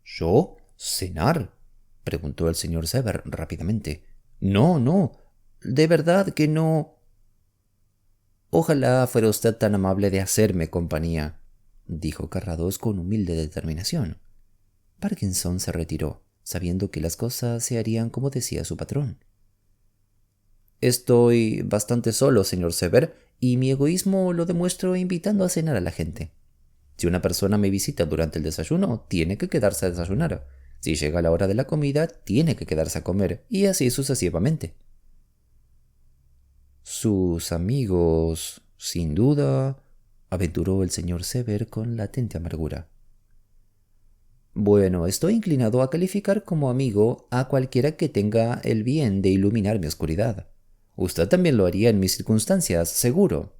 «¿Yo? ¿Cenar?», preguntó el señor Severs rápidamente. No, de verdad que no». «Ojalá fuera usted tan amable de hacerme compañía», dijo Carrados con humilde determinación. Parkinson se retiró, sabiendo que las cosas se harían como decía su patrón. «Estoy bastante solo, señor Severs, y mi egoísmo lo demuestro invitando a cenar a la gente. Si una persona me visita durante el desayuno, tiene que quedarse a desayunar. Si llega la hora de la comida, tiene que quedarse a comer, y así sucesivamente». «Sus amigos, sin duda», aventuró el señor Severs con latente amargura. «Bueno, estoy inclinado a calificar como amigo a cualquiera que tenga el bien de iluminar mi oscuridad. Usted también lo haría en mis circunstancias, seguro».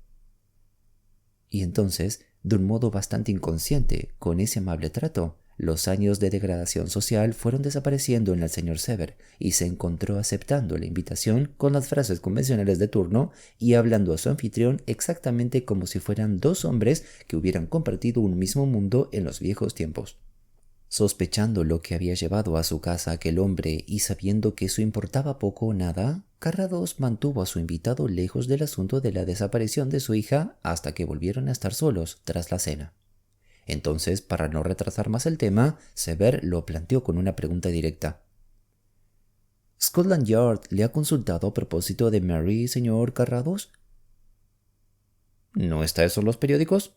Y entonces, de un modo bastante inconsciente, con ese amable trato, los años de degradación social fueron desapareciendo en el señor Severs y se encontró aceptando la invitación con las frases convencionales de turno y hablando a su anfitrión exactamente como si fueran dos hombres que hubieran compartido un mismo mundo en los viejos tiempos. Sospechando lo que había llevado a su casa aquel hombre y sabiendo que eso importaba poco o nada, Carrados mantuvo a su invitado lejos del asunto de la desaparición de su hija hasta que volvieron a estar solos tras la cena. Entonces, para no retrasar más el tema, Severs lo planteó con una pregunta directa. «¿Scotland Yard le ha consultado a propósito de Mary, señor Carrados?» «¿No está eso en los periódicos?»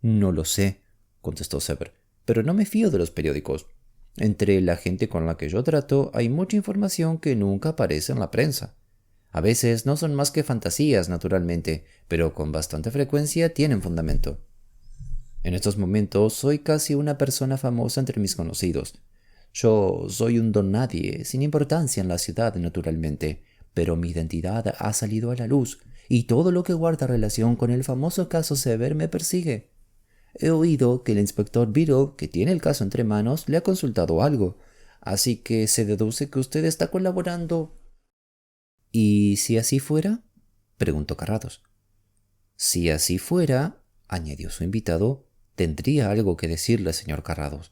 «No lo sé», contestó Severs, «pero no me fío de los periódicos. Entre la gente con la que yo trato hay mucha información que nunca aparece en la prensa. A veces no son más que fantasías, naturalmente, pero con bastante frecuencia tienen fundamento. En estos momentos soy casi una persona famosa entre mis conocidos. Yo soy un don nadie, sin importancia en la ciudad, naturalmente, pero mi identidad ha salido a la luz, y todo lo que guarda relación con el famoso caso Severs me persigue. He oído que el inspector Beadle, que tiene el caso entre manos, le ha consultado algo, así que se deduce que usted está colaborando». «¿Y si así fuera?», preguntó Carrados. «Si así fuera», añadió su invitado, «tendría algo que decirle, señor Carrados.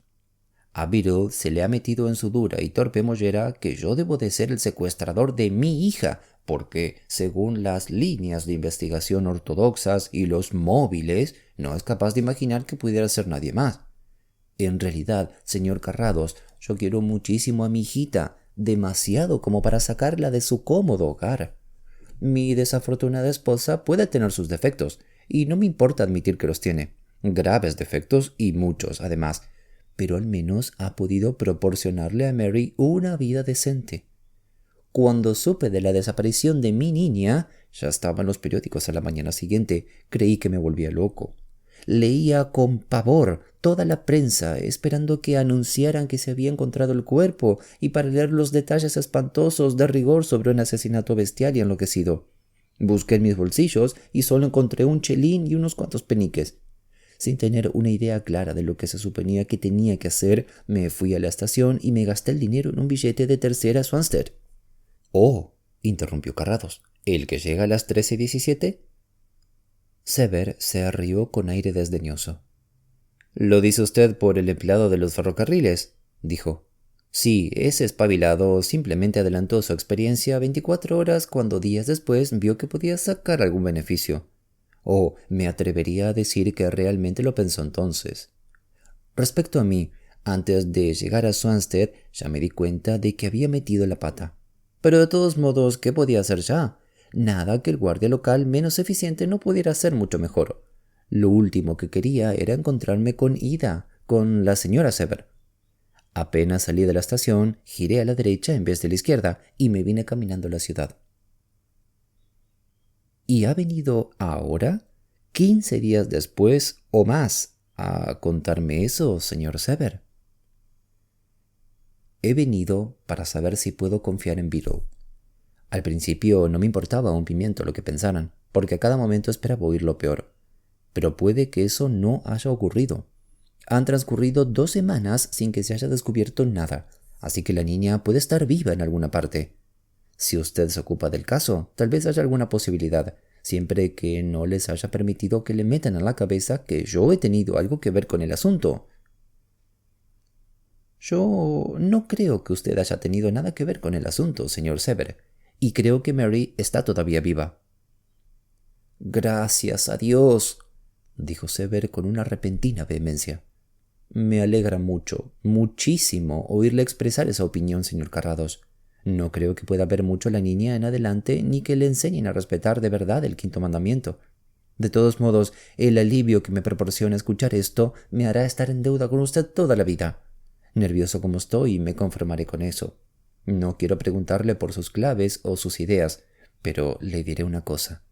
A Beadle se le ha metido en su dura y torpe mollera que yo debo de ser el secuestrador de mi hija, porque, según las líneas de investigación ortodoxas y los móviles, no es capaz de imaginar que pudiera ser nadie más. En realidad, señor Carrados, yo quiero muchísimo a mi hijita, demasiado como para sacarla de su cómodo hogar. Mi desafortunada esposa puede tener sus defectos, y no me importa admitir que los tiene, graves defectos y muchos, además, pero al menos ha podido proporcionarle a Mary una vida decente. Cuando supe de la desaparición de mi niña, ya estaba en los periódicos a la mañana siguiente, creí que me volvía loco. Leía con pavor toda la prensa, esperando que anunciaran que se había encontrado el cuerpo y para leer los detalles espantosos de rigor sobre un asesinato bestial y enloquecido. Busqué en mis bolsillos y solo encontré un chelín y unos cuantos peniques. Sin tener una idea clara de lo que se suponía que tenía que hacer, me fui a la estación y me gasté el dinero en un billete de tercera Swanstead. «Oh», interrumpió Carrados, «¿el que llega a las 13:17? Severs se rió con aire desdeñoso. «¿Lo dice usted por el empleado de los ferrocarriles?», dijo. «Sí, ese espabilado simplemente adelantó su experiencia 24 horas cuando días después vio que podía sacar algún beneficio. O me atrevería a decir que realmente lo pensó entonces. Respecto a mí, antes de llegar a Swanstead ya me di cuenta de que había metido la pata. Pero de todos modos, ¿qué podía hacer ya? Nada que el guardia local menos eficiente no pudiera hacer mucho mejor. Lo último que quería era encontrarme con Ida, con la señora Severs. Apenas salí de la estación, giré a la derecha en vez de la izquierda y me vine caminando a la ciudad». «¿Y ha venido ahora? 15 días después o más», ¿A contarme eso, señor Sever? He venido para saber si puedo confiar en Beetle. Al principio no me importaba un pimiento lo que pensaran, porque a cada momento esperaba oír lo peor. Pero puede que eso no haya ocurrido. Han transcurrido 2 semanas sin que se haya descubierto nada, así que la niña puede estar viva en alguna parte. Si usted se ocupa del caso, tal vez haya alguna posibilidad, siempre que no les haya permitido que le metan a la cabeza que yo he tenido algo que ver con el asunto. Yo no creo que usted haya tenido nada que ver con el asunto, señor Sever, y creo que Mary está todavía viva. Gracias a Dios, dijo Sever con una repentina vehemencia. Me alegra mucho, muchísimo, oírle expresar esa opinión, señor Carrados. No creo que pueda ver mucho a la niña en adelante ni que le enseñen a respetar de verdad el 5º mandamiento. De todos modos, el alivio que me proporciona escuchar esto me hará estar en deuda con usted toda la vida. Nervioso como estoy, me conformaré con eso. No quiero preguntarle por sus claves o sus ideas, pero le diré una cosa.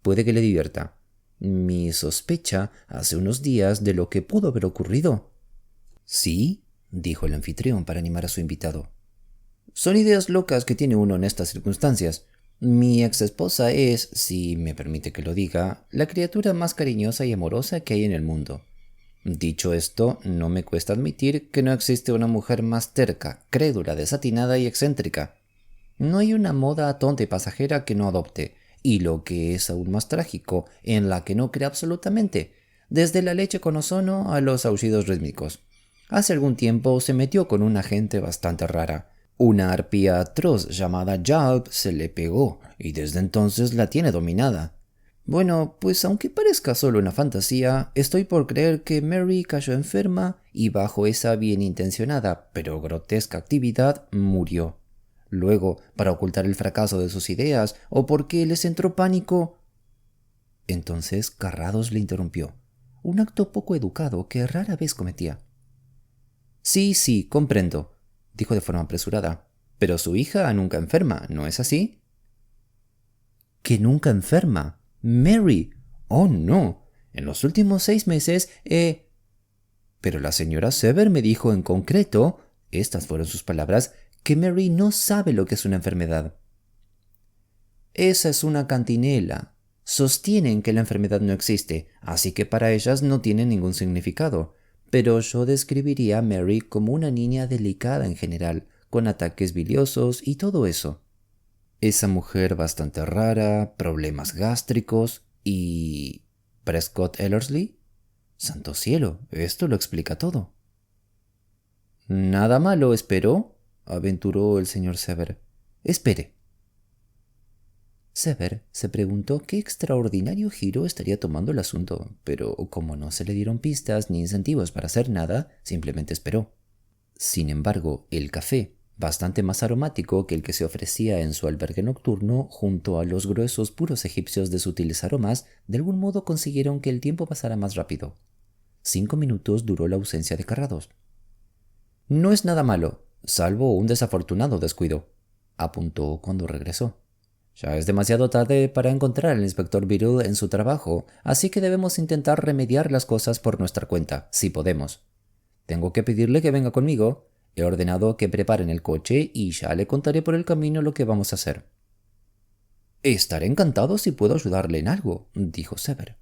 Puede que le divierta. Mi sospecha hace unos días de lo que pudo haber ocurrido. Sí, dijo el anfitrión para animar a su invitado. Son ideas locas que tiene uno en estas circunstancias. Mi ex esposa es, si me permite que lo diga, la criatura más cariñosa y amorosa que hay en el mundo. Dicho esto, no me cuesta admitir que no existe una mujer más terca, crédula, desatinada y excéntrica. No hay una moda tonta y pasajera que no adopte, y lo que es aún más trágico, en la que no cree absolutamente, desde la leche con ozono a los aullidos rítmicos. Hace algún tiempo se metió con una gente bastante rara. Una arpía atroz llamada Yalp se le pegó, y desde entonces la tiene dominada. Bueno, pues aunque parezca solo una fantasía, estoy por creer que Mary cayó enferma y bajo esa bien intencionada pero grotesca actividad murió. Luego, para ocultar el fracaso de sus ideas o porque les entró pánico... Entonces Carrados le interrumpió, un acto poco educado que rara vez cometía. Sí, comprendo, dijo de forma apresurada, pero su hija nunca enferma, ¿no es así? ¿Que nunca enferma? Mary. Oh, no. En los últimos 6 meses Pero la señora Sever me dijo en concreto, estas fueron sus palabras, que Mary no sabe lo que es una enfermedad. Esa es una cantinela. Sostienen que la enfermedad no existe, así que para ellas no tiene ningún significado. Pero yo describiría a Mary como una niña delicada en general, con ataques biliosos y todo eso. Esa mujer bastante rara, problemas gástricos y... ¿Prescott Ellerslie? Santo cielo, esto lo explica todo. Nada malo, espero, aventuró el señor Sever. Espere. Sever se preguntó qué extraordinario giro estaría tomando el asunto, pero como no se le dieron pistas ni incentivos para hacer nada, simplemente esperó. Sin embargo, el café, bastante más aromático que el que se ofrecía en su albergue nocturno, junto a los gruesos puros egipcios de sutiles aromas, de algún modo consiguieron que el tiempo pasara más rápido. 5 minutos duró la ausencia de Carrados. No es nada malo, salvo un desafortunado descuido, apuntó cuando regresó. Ya es demasiado tarde para encontrar al inspector Beetle en su trabajo, así que debemos intentar remediar las cosas por nuestra cuenta, si podemos. Tengo que pedirle que venga conmigo. He ordenado que preparen el coche y ya le contaré por el camino lo que vamos a hacer. Estaré encantado si puedo ayudarle en algo, dijo Sever.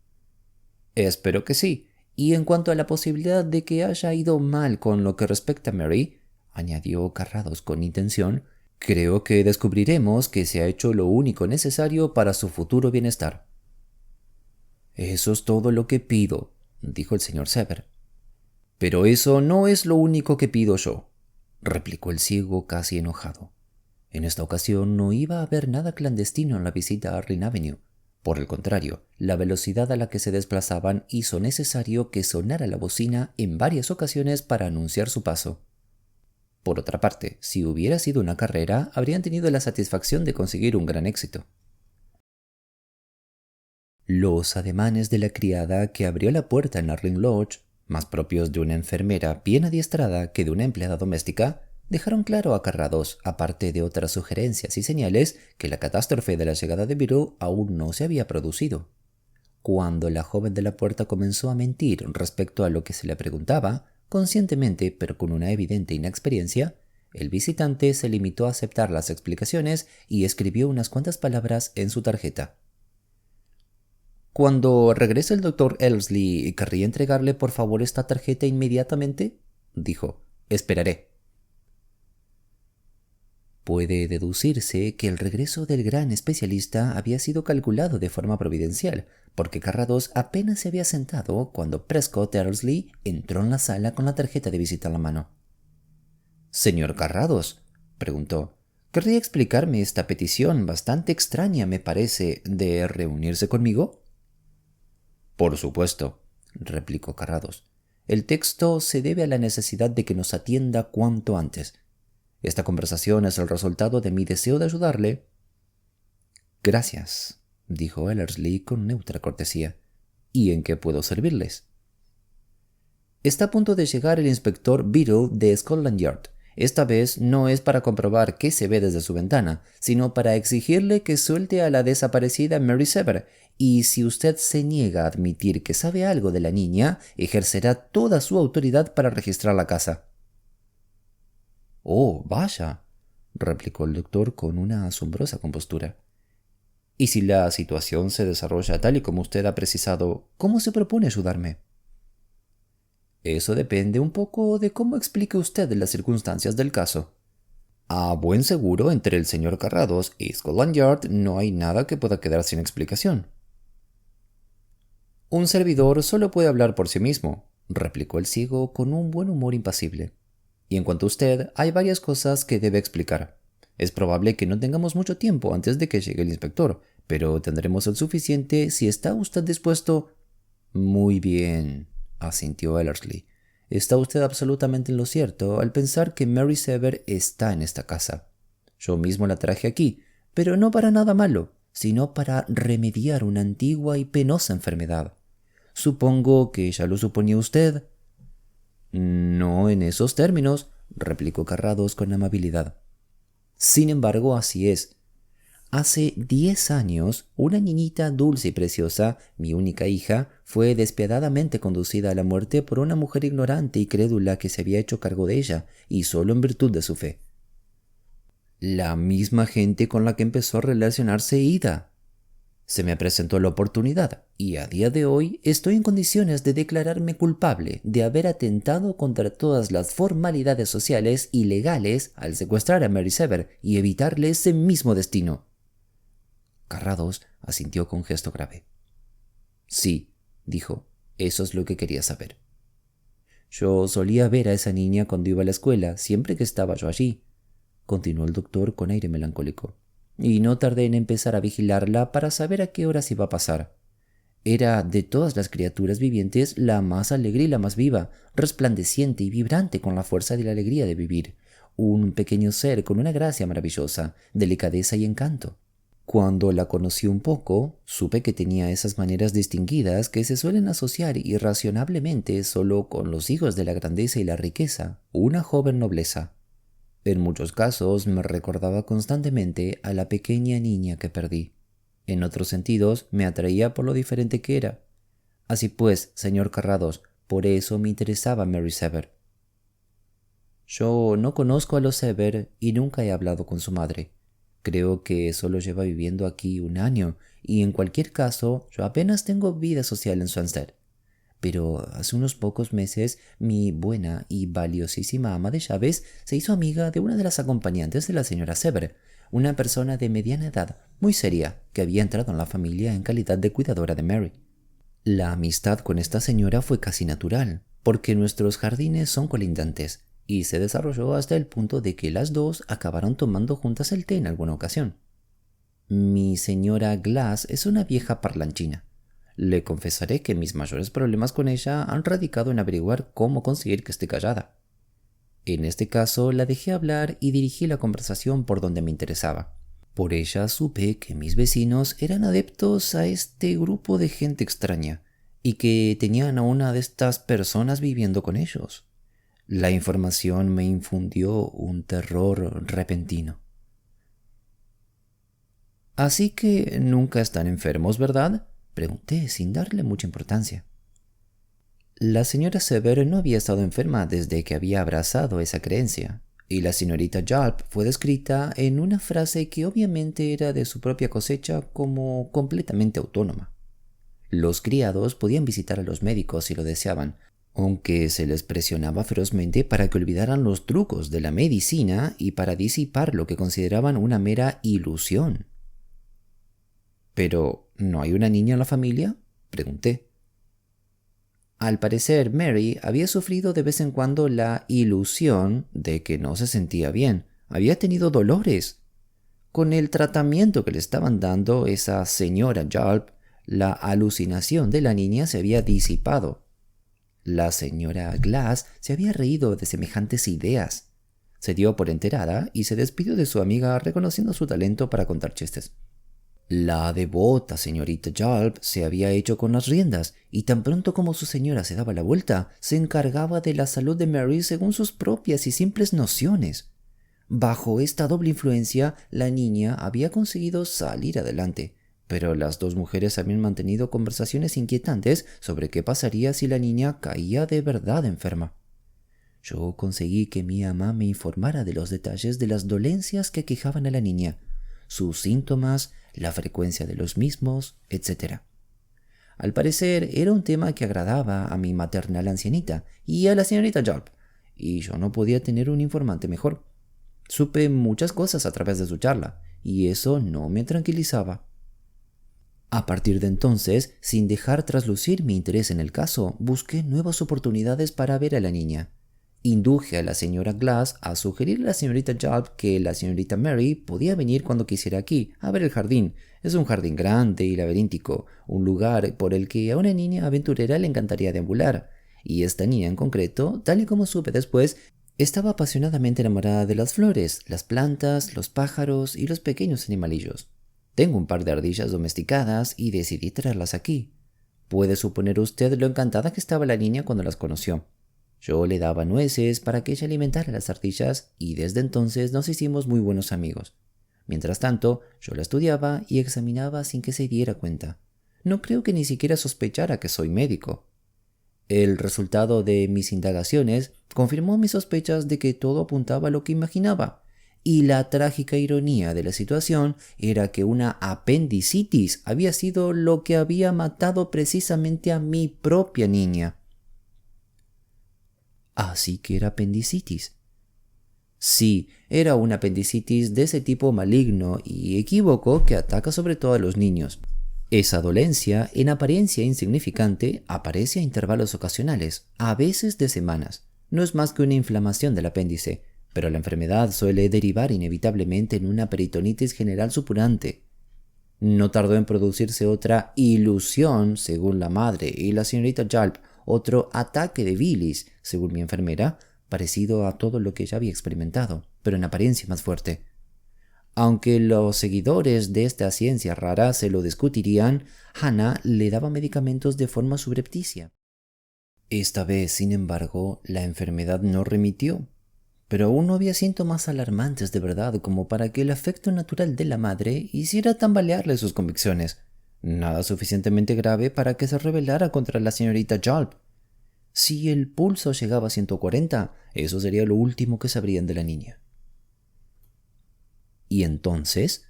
Espero que sí. Y en cuanto a la posibilidad de que haya ido mal con lo que respecta a Mary, añadió Carrados con intención, creo que descubriremos que se ha hecho lo único necesario para su futuro bienestar. Eso es todo lo que pido, dijo el señor Sever. Pero eso no es lo único que pido yo, replicó el ciego casi enojado. En esta ocasión no iba a haber nada clandestino en la visita a Arlene Avenue. Por el contrario, la velocidad a la que se desplazaban hizo necesario que sonara la bocina en varias ocasiones para anunciar su paso. Por otra parte, si hubiera sido una carrera, habrían tenido la satisfacción de conseguir un gran éxito. Los ademanes de la criada que abrió la puerta en Arlene Lodge, más propios de una enfermera bien adiestrada que de una empleada doméstica, dejaron claro a Carrados, aparte de otras sugerencias y señales, que la catástrofe de la llegada de Beetle aún no se había producido. Cuando la joven de la puerta comenzó a mentir respecto a lo que se le preguntaba, conscientemente pero con una evidente inexperiencia, el visitante se limitó a aceptar las explicaciones y escribió unas cuantas palabras en su tarjeta. «Cuando regrese el doctor Ellerslie, ¿querría entregarle por favor esta tarjeta inmediatamente?», dijo. «Esperaré». Puede deducirse que el regreso del gran especialista había sido calculado de forma providencial, porque Carrados apenas se había sentado cuando Prescott Ellerslie entró en la sala con la tarjeta de visita en la mano. «Señor Carrados», preguntó, «¿querría explicarme esta petición bastante extraña, me parece, de reunirse conmigo?» «Por supuesto», replicó Carrados. «El texto se debe a la necesidad de que nos atienda cuanto antes. Esta conversación es el resultado de mi deseo de ayudarle». «Gracias», dijo Ellerslie con neutra cortesía. «¿Y en qué puedo servirles?» «Está a punto de llegar el inspector Beadle de Scotland Yard. Esta vez no es para comprobar qué se ve desde su ventana, sino para exigirle que suelte a la desaparecida Mary Sever, y si usted se niega a admitir que sabe algo de la niña, ejercerá toda su autoridad para registrar la casa». «Oh, vaya», replicó el doctor con una asombrosa compostura. «Y si la situación se desarrolla tal y como usted ha precisado, ¿cómo se propone ayudarme?» «Eso depende un poco de cómo explique usted las circunstancias del caso. A buen seguro, entre el señor Carrados y Scotland Yard no hay nada que pueda quedar sin explicación». «Un servidor solo puede hablar por sí mismo», replicó el ciego con un buen humor impasible. «Y en cuanto a usted, hay varias cosas que debe explicar. Es probable que no tengamos mucho tiempo antes de que llegue el inspector, pero tendremos el suficiente si está usted dispuesto». «Muy bien», asintió Ellerslie. «Está usted absolutamente en lo cierto al pensar que Mary Sever está en esta casa. Yo mismo la traje aquí, pero no para nada malo, sino para remediar una antigua y penosa enfermedad. Supongo que ya lo suponía usted». «No en esos términos», replicó Carrados con amabilidad. «Sin embargo, así es. Hace 10 años, una niñita dulce y preciosa, mi única hija, fue despiadadamente conducida a la muerte por una mujer ignorante y crédula que se había hecho cargo de ella, y solo en virtud de su fe. La misma gente con la que empezó a relacionarse Ida. Se me presentó la oportunidad, y a día de hoy estoy en condiciones de declararme culpable de haber atentado contra todas las formalidades sociales y legales al secuestrar a Mary Sever y evitarle ese mismo destino». Carrados asintió con gesto grave. «Sí», dijo, «eso es lo que quería saber. Yo solía ver a esa niña cuando iba a la escuela, siempre que estaba yo allí», continuó el doctor con aire melancólico, «y no tardé en empezar a vigilarla para saber a qué horas iba a pasar. Era, de todas las criaturas vivientes, la más alegre y la más viva, resplandeciente y vibrante con la fuerza de la alegría de vivir, un pequeño ser con una gracia maravillosa, delicadeza y encanto. Cuando la conocí un poco, supe que tenía esas maneras distinguidas que se suelen asociar irracionablemente solo con los hijos de la grandeza y la riqueza, una joven nobleza. En muchos casos me recordaba constantemente a la pequeña niña que perdí. En otros sentidos me atraía por lo diferente que era. Así pues, señor Carrados, por eso me interesaba Mary Sever. Yo no conozco a los Sever y nunca he hablado con su madre. Creo que solo lleva viviendo aquí 1 año y en cualquier caso yo apenas tengo vida social en Swansted. Pero hace unos pocos meses mi buena y valiosísima ama de llaves se hizo amiga de una de las acompañantes de la señora Sever, una persona de mediana edad, muy seria, que había entrado en la familia en calidad de cuidadora de Mary. La amistad con esta señora fue casi natural, porque nuestros jardines son colindantes, y se desarrolló hasta el punto de que las dos acabaron tomando juntas el té en alguna ocasión. Mi señora Glass es una vieja parlanchina. Le confesaré que mis mayores problemas con ella han radicado en averiguar cómo conseguir que esté callada. En este caso la dejé hablar y dirigí la conversación por donde me interesaba. Por ella supe que mis vecinos eran adeptos a este grupo de gente extraña y que tenían a una de estas personas viviendo con ellos. La información me infundió un terror repentino. «Así que nunca están enfermos, ¿verdad?», Pregunté sin darle mucha importancia. La señora Sever no había estado enferma desde que había abrazado esa creencia, y la señorita Jalp fue descrita en una frase que obviamente era de su propia cosecha como completamente autónoma. Los criados podían visitar a los médicos si lo deseaban, aunque se les presionaba ferozmente para que olvidaran los trucos de la medicina y para disipar lo que consideraban una mera ilusión. ¿Pero no hay una niña en la familia?, pregunté. Al parecer, Mary había sufrido de vez en cuando la ilusión de que no se sentía bien. Había tenido dolores. Con el tratamiento que le estaban dando esa señora Jalp, la alucinación de la niña se había disipado. La señora Glass se había reído de semejantes ideas. Se dio por enterada y se despidió de su amiga reconociendo su talento para contar chistes. La devota señorita Jalp se había hecho con las riendas y tan pronto como su señora se daba la vuelta, se encargaba de la salud de Mary según sus propias y simples nociones. Bajo esta doble influencia, la niña había conseguido salir adelante, pero las dos mujeres habían mantenido conversaciones inquietantes sobre qué pasaría si la niña caía de verdad enferma. Yo conseguí que mi ama me informara de los detalles de las dolencias que aquejaban a la niña, sus síntomas, la frecuencia de los mismos, etc. Al parecer era un tema que agradaba a mi maternal ancianita y a la señorita Jalp, y yo no podía tener un informante mejor. Supe muchas cosas a través de su charla, y eso no me tranquilizaba. A partir de entonces, sin dejar traslucir mi interés en el caso, busqué nuevas oportunidades para ver a la niña. Induje a la señora Glass a sugerirle a la señorita Jalp que la señorita Mary podía venir cuando quisiera aquí, a ver el jardín. Es un jardín grande y laberíntico, un lugar por el que a una niña aventurera le encantaría deambular. Y esta niña en concreto, tal y como supe después, estaba apasionadamente enamorada de las flores, las plantas, los pájaros y los pequeños animalillos. Tengo un par de ardillas domesticadas y decidí traerlas aquí. Puede suponer usted lo encantada que estaba la niña cuando las conoció. Yo le daba nueces para que ella alimentara a las ardillas y desde entonces nos hicimos muy buenos amigos. Mientras tanto, yo la estudiaba y examinaba sin que se diera cuenta. No creo que ni siquiera sospechara que soy médico. El resultado de mis indagaciones confirmó mis sospechas de que todo apuntaba a lo que imaginaba. Y la trágica ironía de la situación era que una apendicitis había sido lo que había matado precisamente a mi propia niña. Así que era apendicitis. Sí, era una apendicitis de ese tipo maligno y equívoco que ataca sobre todo a los niños. Esa dolencia, en apariencia insignificante, aparece a intervalos ocasionales, a veces de semanas. No es más que una inflamación del apéndice, pero la enfermedad suele derivar inevitablemente en una peritonitis general supurante. No tardó en producirse otra ilusión, según la madre y la señorita Jalp, otro ataque de bilis, según mi enfermera, parecido a todo lo que ella había experimentado, pero en apariencia más fuerte. Aunque los seguidores de esta ciencia rara se lo discutirían, Hannah le daba medicamentos de forma subrepticia. Esta vez, sin embargo, la enfermedad no remitió, pero aún no había síntomas alarmantes de verdad como para que el afecto natural de la madre hiciera tambalearle sus convicciones. Nada suficientemente grave para que se rebelara contra la señorita Jalp. Si el pulso llegaba a 140, eso sería lo último que sabrían de la niña. ¿Y entonces?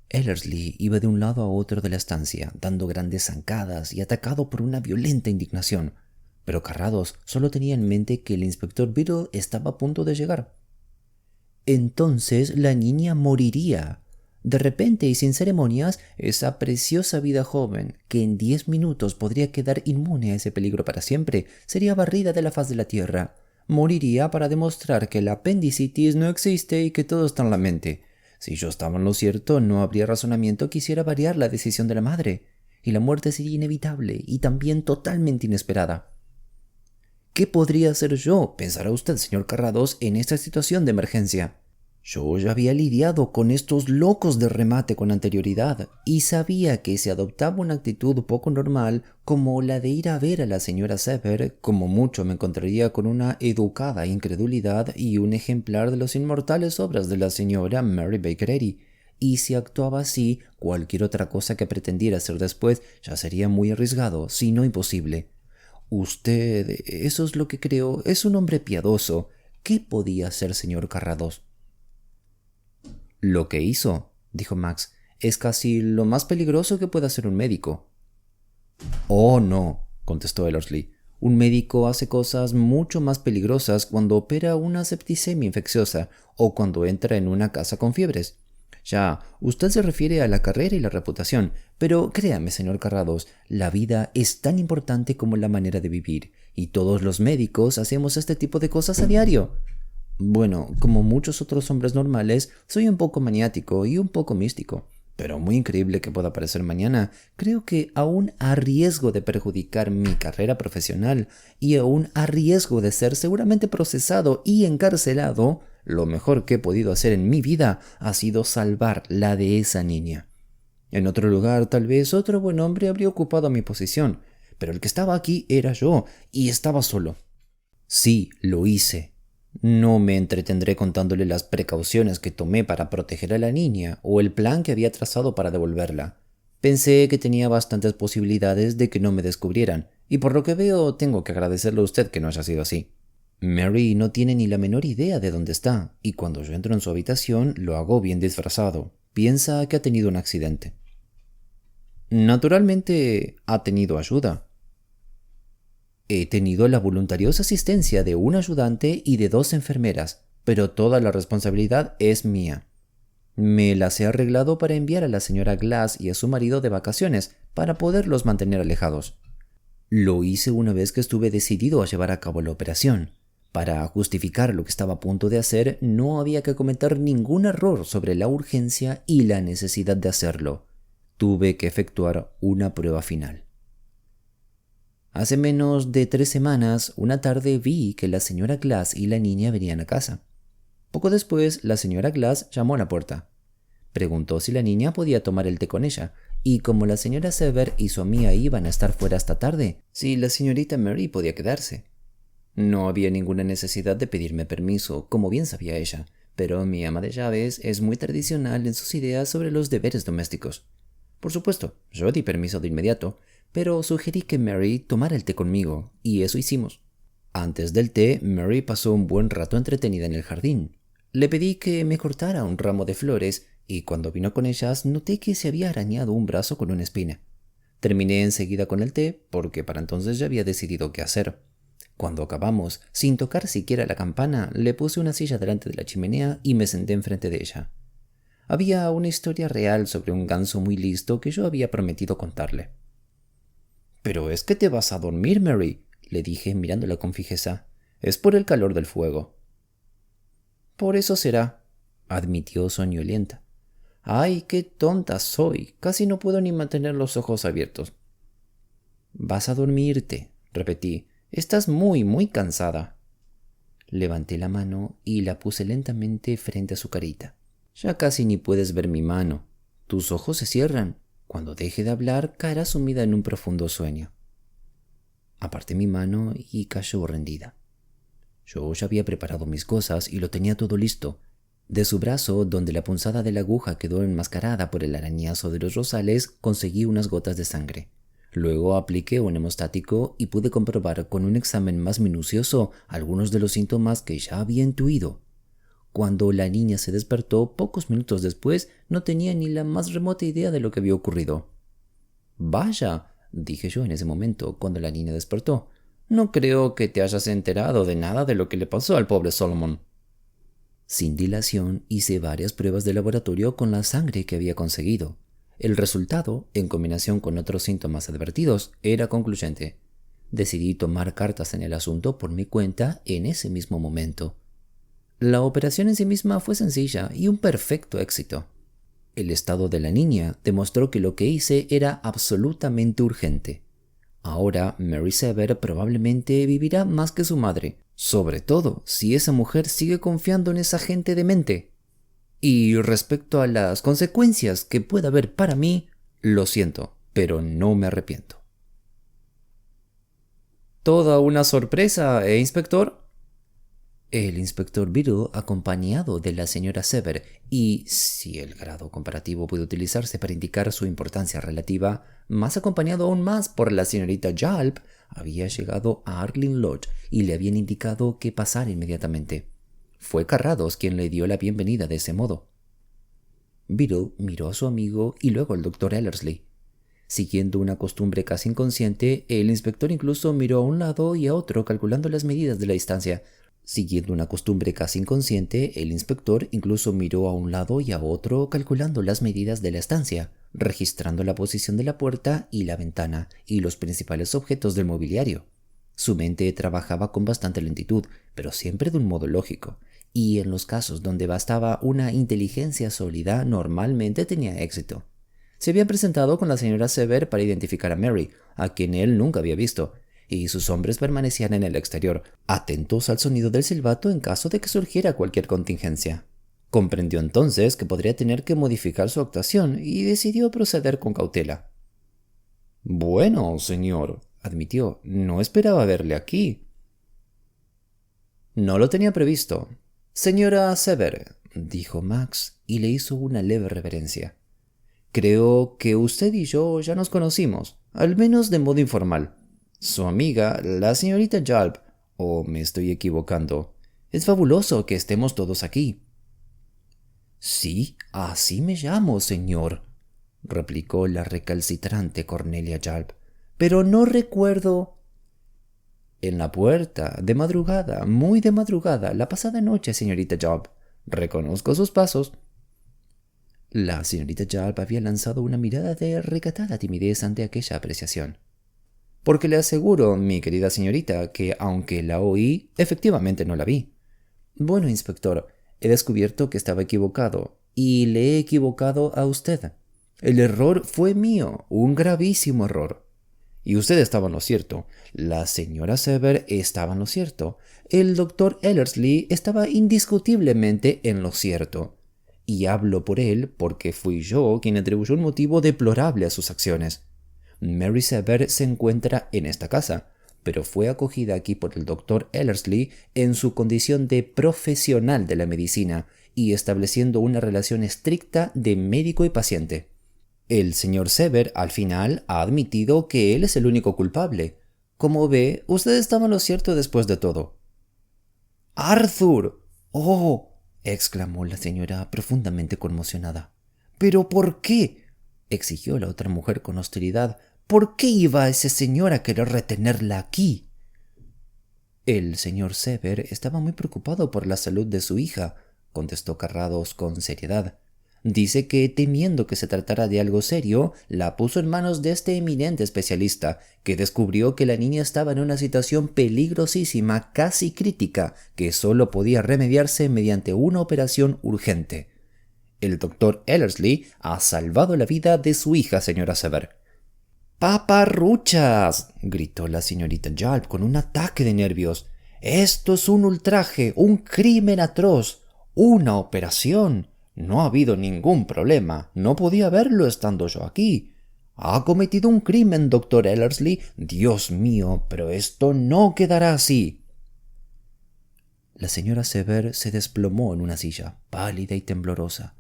Ellerslie iba de un lado a otro de la estancia, dando grandes zancadas y atacado por una violenta indignación, pero Carrados solo tenía en mente que el inspector Biddle estaba a punto de llegar. Entonces la niña moriría. De repente y sin ceremonias, esa preciosa vida joven, que en 10 minutos podría quedar inmune a ese peligro para siempre, sería barrida de la faz de la tierra. Moriría para demostrar que la apendicitis no existe y que todo está en la mente. Si yo estaba en lo cierto, no habría razonamiento que hiciera variar la decisión de la madre, y la muerte sería inevitable y también totalmente inesperada. ¿Qué podría hacer yo, pensará usted, señor Carrados, en esta situación de emergencia? Yo ya había lidiado con estos locos de remate con anterioridad y sabía que si adoptaba una actitud poco normal como la de ir a ver a la señora Sever, como mucho me encontraría con una educada incredulidad y un ejemplar de las inmortales obras de la señora Mary Baker Eddy, y si actuaba así, cualquier otra cosa que pretendiera hacer después ya sería muy arriesgado, si no imposible. Usted, eso es lo que creo, es un hombre piadoso. ¿Qué podía hacer, señor Carrados? Lo que hizo, dijo Max, es casi lo más peligroso que puede hacer un médico. Oh, no, contestó Ellerslie. Un médico hace cosas mucho más peligrosas cuando opera una septicemia infecciosa o cuando entra en una casa con fiebres. Ya, usted se refiere a la carrera y la reputación, pero créame, señor Carrados, la vida es tan importante como la manera de vivir, y todos los médicos hacemos este tipo de cosas a diario. Bueno, como muchos otros hombres normales, soy un poco maniático y un poco místico. Pero muy increíble que pueda parecer mañana, creo que aún a riesgo de perjudicar mi carrera profesional y aún a riesgo de ser seguramente procesado y encarcelado, lo mejor que he podido hacer en mi vida ha sido salvar la de esa niña. En otro lugar, tal vez otro buen hombre habría ocupado mi posición, pero el que estaba aquí era yo, y estaba solo. Sí, lo hice. No me entretendré contándole las precauciones que tomé para proteger a la niña o el plan que había trazado para devolverla. Pensé que tenía bastantes posibilidades de que no me descubrieran, y por lo que veo tengo que agradecerle a usted que no haya sido así. Mary no tiene ni la menor idea de dónde está, y cuando yo entro en su habitación lo hago bien disfrazado. Piensa que ha tenido un accidente. Naturalmente ha tenido ayuda. He tenido la voluntariosa asistencia de un ayudante y de 2 enfermeras, pero toda la responsabilidad es mía. Me las he arreglado para enviar a la señora Glass y a su marido de vacaciones para poderlos mantener alejados. Lo hice una vez que estuve decidido a llevar a cabo la operación. Para justificar lo que estaba a punto de hacer, no había que cometer ningún error sobre la urgencia y la necesidad de hacerlo. Tuve que efectuar una prueba final. Hace menos de 3 semanas, una tarde vi que la señora Glass y la niña venían a casa. Poco después, la señora Glass llamó a la puerta. Preguntó si la niña podía tomar el té con ella, y como la señora Sever y su amiga iban a estar fuera hasta tarde, si la señorita Mary podía quedarse. No había ninguna necesidad de pedirme permiso, como bien sabía ella, pero mi ama de llaves es muy tradicional en sus ideas sobre los deberes domésticos. Por supuesto, yo di permiso de inmediato, pero sugerí que Mary tomara el té conmigo, y eso hicimos. Antes del té, Mary pasó un buen rato entretenida en el jardín. Le pedí que me cortara un ramo de flores, y cuando vino con ellas noté que se había arañado un brazo con una espina. Terminé enseguida con el té, porque para entonces ya había decidido qué hacer. Cuando acabamos, sin tocar siquiera la campana, le puse una silla delante de la chimenea y me senté enfrente de ella. Había una historia real sobre un ganso muy listo que yo había prometido contarle. «¿Pero es que te vas a dormir, Mary?», le dije mirándola con fijeza. «Es por el calor del fuego». «Por eso será», admitió soñolienta. «Ay, qué tonta soy. Casi no puedo ni mantener los ojos abiertos». «Vas a dormirte», repetí. «Estás muy, muy cansada». Levanté la mano y la puse lentamente frente a su carita. «Ya casi ni puedes ver mi mano. Tus ojos se cierran. Cuando deje de hablar, caerá sumida en un profundo sueño». Aparté mi mano y cayó rendida. Yo ya había preparado mis cosas y lo tenía todo listo. De su brazo, donde la punzada de la aguja quedó enmascarada por el arañazo de los rosales, conseguí unas gotas de sangre. Luego apliqué un hemostático y pude comprobar con un examen más minucioso algunos de los síntomas que ya había intuido. Cuando la niña se despertó, pocos minutos después, no tenía ni la más remota idea de lo que había ocurrido. «Vaya», dije yo en ese momento, cuando la niña despertó. «No creo que te hayas enterado de nada de lo que le pasó al pobre Solomon». Sin dilación, hice varias pruebas de laboratorio con la sangre que había conseguido. El resultado, en combinación con otros síntomas advertidos, era concluyente. Decidí tomar cartas en el asunto por mi cuenta en ese mismo momento. La operación en sí misma fue sencilla y un perfecto éxito. El estado de la niña demostró que lo que hice era absolutamente urgente. Ahora Mary Sever probablemente vivirá más que su madre, sobre todo si esa mujer sigue confiando en esa gente demente. Y respecto a las consecuencias que pueda haber para mí, lo siento, pero no me arrepiento. «Toda una sorpresa, inspector?» El inspector Beadle, acompañado de la señora Sever, y, si el grado comparativo puede utilizarse para indicar su importancia relativa, más acompañado aún más por la señorita Yalp, había llegado a Arling Lodge y le habían indicado que pasara inmediatamente. Fue Carrados quien le dio la bienvenida de ese modo. Beadle miró a su amigo y luego al doctor Ellerslie. Siguiendo una costumbre casi inconsciente, el inspector incluso miró a un lado y a otro calculando las medidas de la distancia. Siguiendo una costumbre casi inconsciente, el inspector incluso miró a un lado y a otro calculando las medidas de la estancia, registrando la posición de la puerta y la ventana y los principales objetos del mobiliario. Su mente trabajaba con bastante lentitud, pero siempre de un modo lógico, y en los casos donde bastaba una inteligencia sólida normalmente tenía éxito. Se había presentado con la señora Sever para identificar a Mary, a quien él nunca había visto, y sus hombres permanecían en el exterior, atentos al sonido del silbato en caso de que surgiera cualquier contingencia. Comprendió entonces que podría tener que modificar su actuación y decidió proceder con cautela. «Bueno, señor», admitió, «no esperaba verle aquí». «No lo tenía previsto. Señora Sever», dijo Max, y le hizo una leve reverencia. «Creo que usted y yo ya nos conocimos, al menos de modo informal. Su amiga, la señorita Yalp, ¿o me estoy equivocando? Es fabuloso que estemos todos aquí». «Sí, así me llamo, señor», replicó la recalcitrante Cornelia Yalp, «pero no recuerdo». «En la puerta, de madrugada, muy de madrugada, la pasada noche, señorita Yalp. Reconozco sus pasos». La señorita Yalp había lanzado una mirada de recatada timidez ante aquella apreciación. «Porque le aseguro, mi querida señorita, que aunque la oí, efectivamente no la vi». «Bueno, inspector, he descubierto que estaba equivocado, y le he equivocado a usted. El error fue mío, un gravísimo error». «Y usted estaba en lo cierto. La señora Sever estaba en lo cierto. El doctor Ellerslie estaba indiscutiblemente en lo cierto. Y hablo por él porque fui yo quien atribuyó un motivo deplorable a sus acciones. Mary Sever se encuentra en esta casa, pero fue acogida aquí por el doctor Ellerslie en su condición de profesional de la medicina y estableciendo una relación estricta de médico y paciente. El señor Sever, al final, ha admitido que él es el único culpable. Como ve, usted estaba en lo cierto después de todo». «¡Arthur! ¡Oh!», exclamó la señora profundamente conmocionada. «¿Pero por qué?», exigió la otra mujer con hostilidad. «¿Por qué iba ese señor a querer retenerla aquí?». «El señor Sever estaba muy preocupado por la salud de su hija», contestó Carrados con seriedad. «Dice que, temiendo que se tratara de algo serio, la puso en manos de este eminente especialista, que descubrió que la niña estaba en una situación peligrosísima, casi crítica, que solo podía remediarse mediante una operación urgente. El doctor Ellerslie ha salvado la vida de su hija, señora Sever». «¡Paparruchas!», gritó la señorita Yalp con un ataque de nervios. «Esto es un ultraje, un crimen atroz, una operación. No ha habido ningún problema. No podía haberlo estando yo aquí. Ha cometido un crimen, doctor Ellerslie. Dios mío, pero esto no quedará así». La señora Sever se desplomó en una silla, pálida y temblorosa.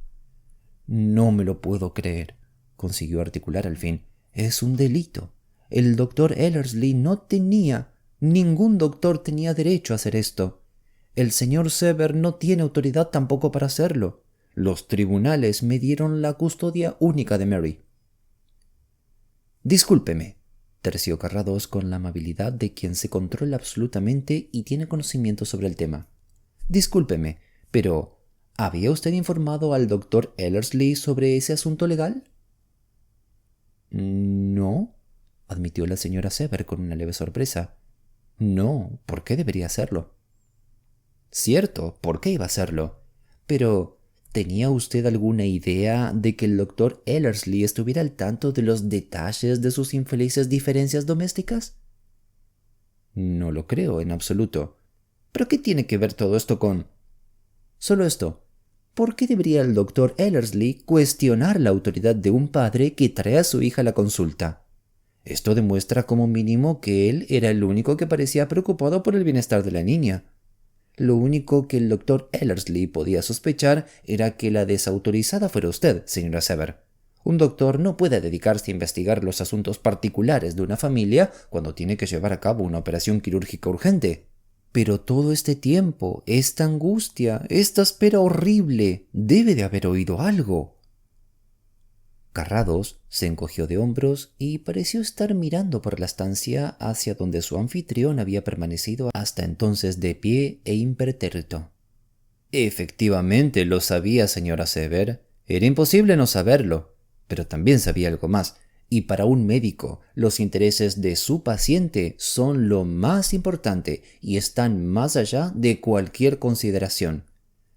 «No me lo puedo creer», consiguió articular al fin. «Es un delito. El doctor Ellerslie no tenía, ningún doctor tenía derecho a hacer esto. El señor Sever no tiene autoridad tampoco para hacerlo. Los tribunales me dieron la custodia única de Mary». «Discúlpeme», terció Carrados con la amabilidad de quien se controla absolutamente y tiene conocimiento sobre el tema. «Discúlpeme, pero ¿había usted informado al doctor Ellerslie sobre ese asunto legal?». «No», admitió la señora Sever con una leve sorpresa. «No, ¿por qué debería hacerlo?». «Cierto, ¿por qué iba a hacerlo? Pero ¿tenía usted alguna idea de que el doctor Ellerslie estuviera al tanto de los detalles de sus infelices diferencias domésticas?». «No lo creo en absoluto». «¿Pero qué tiene que ver todo esto con...?» «Solo esto. ¿Por qué debería el doctor Ellerslie cuestionar la autoridad de un padre que trae a su hija a la consulta? Esto demuestra como mínimo que él era el único que parecía preocupado por el bienestar de la niña. Lo único que el doctor Ellerslie podía sospechar era que la desautorizada fuera usted, señora Sever. Un doctor no puede dedicarse a investigar los asuntos particulares de una familia cuando tiene que llevar a cabo una operación quirúrgica urgente. Pero todo este tiempo, esta angustia, esta espera horrible, debe de haber oído algo. Carrados se encogió de hombros y pareció estar mirando por la estancia hacia donde su anfitrión había permanecido hasta entonces de pie e impertérrito. Efectivamente, lo sabía, señora Sever. Era imposible no saberlo. Pero también sabía algo más, y para un médico los intereses de su paciente son lo más importante y están más allá de cualquier consideración.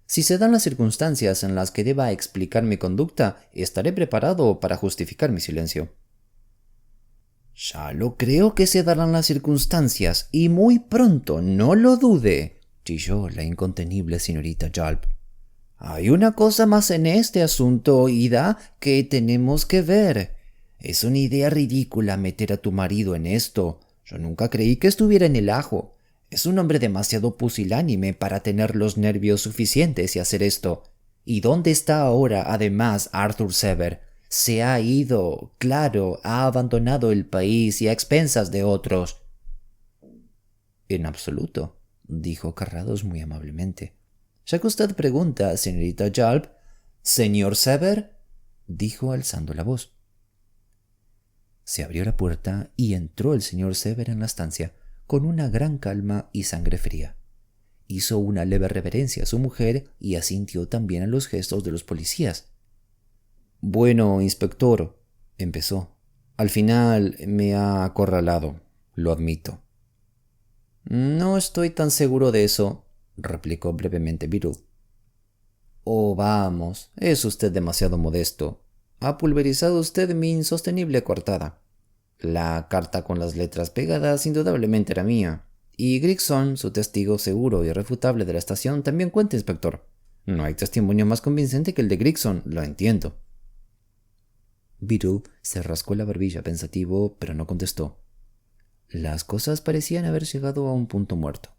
Si se dan las circunstancias en las que deba explicar mi conducta, estaré preparado para justificar mi silencio. Ya lo creo que se darán las circunstancias, y muy pronto, no lo dude, chilló la incontenible señorita Yalp. Hay una cosa más en este asunto, Ida, que tenemos que ver. Es una idea ridícula meter a tu marido en esto. Yo nunca creí que estuviera en el ajo. Es un hombre demasiado pusilánime para tener los nervios suficientes y hacer esto. ¿Y dónde está ahora, además, Arthur Sever? Se ha ido, claro, ha abandonado el país y a expensas de otros. En absoluto, dijo Carrados muy amablemente. Ya que usted pregunta, señorita Yalp, ¿señor Sever? Dijo alzando la voz. Se abrió la puerta y entró el señor Sever en la estancia, con una gran calma y sangre fría. Hizo una leve reverencia a su mujer y asintió también a los gestos de los policías. Bueno, inspector, empezó. Al final me ha acorralado, lo admito. No estoy tan seguro de eso, replicó brevemente Beadle. Oh, vamos, es usted demasiado modesto. Ha pulverizado usted mi insostenible coartada. La carta con las letras pegadas indudablemente era mía. Y Gregson, su testigo seguro y irrefutable de la estación, también cuenta, inspector. No hay testimonio más convincente que el de Gregson, lo entiendo. Beadle se rascó la barbilla pensativo, pero no contestó. Las cosas parecían haber llegado a un punto muerto.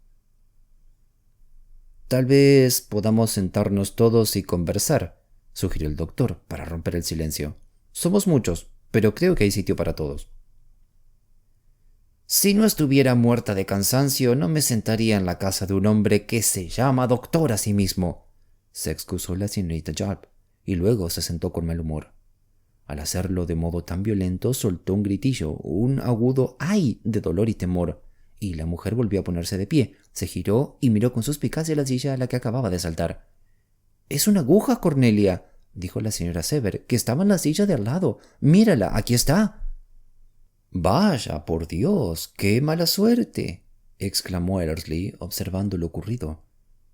Tal vez podamos sentarnos todos y conversar, sugirió el doctor, para romper el silencio. Somos muchos, pero creo que hay sitio para todos. Si no estuviera muerta de cansancio, no me sentaría en la casa de un hombre que se llama doctor a sí mismo, se excusó la señorita Yalp, y luego se sentó con mal humor. Al hacerlo de modo tan violento, soltó un gritillo, un agudo ¡ay! De dolor y temor, y la mujer volvió a ponerse de pie, se giró y miró con suspicacia la silla a la que acababa de saltar. «Es una aguja, Cornelia», dijo la señora Sever, que estaba en la silla de al lado. «Mírala, aquí está». «Vaya, por Dios, qué mala suerte», exclamó Ellerslie, observando lo ocurrido.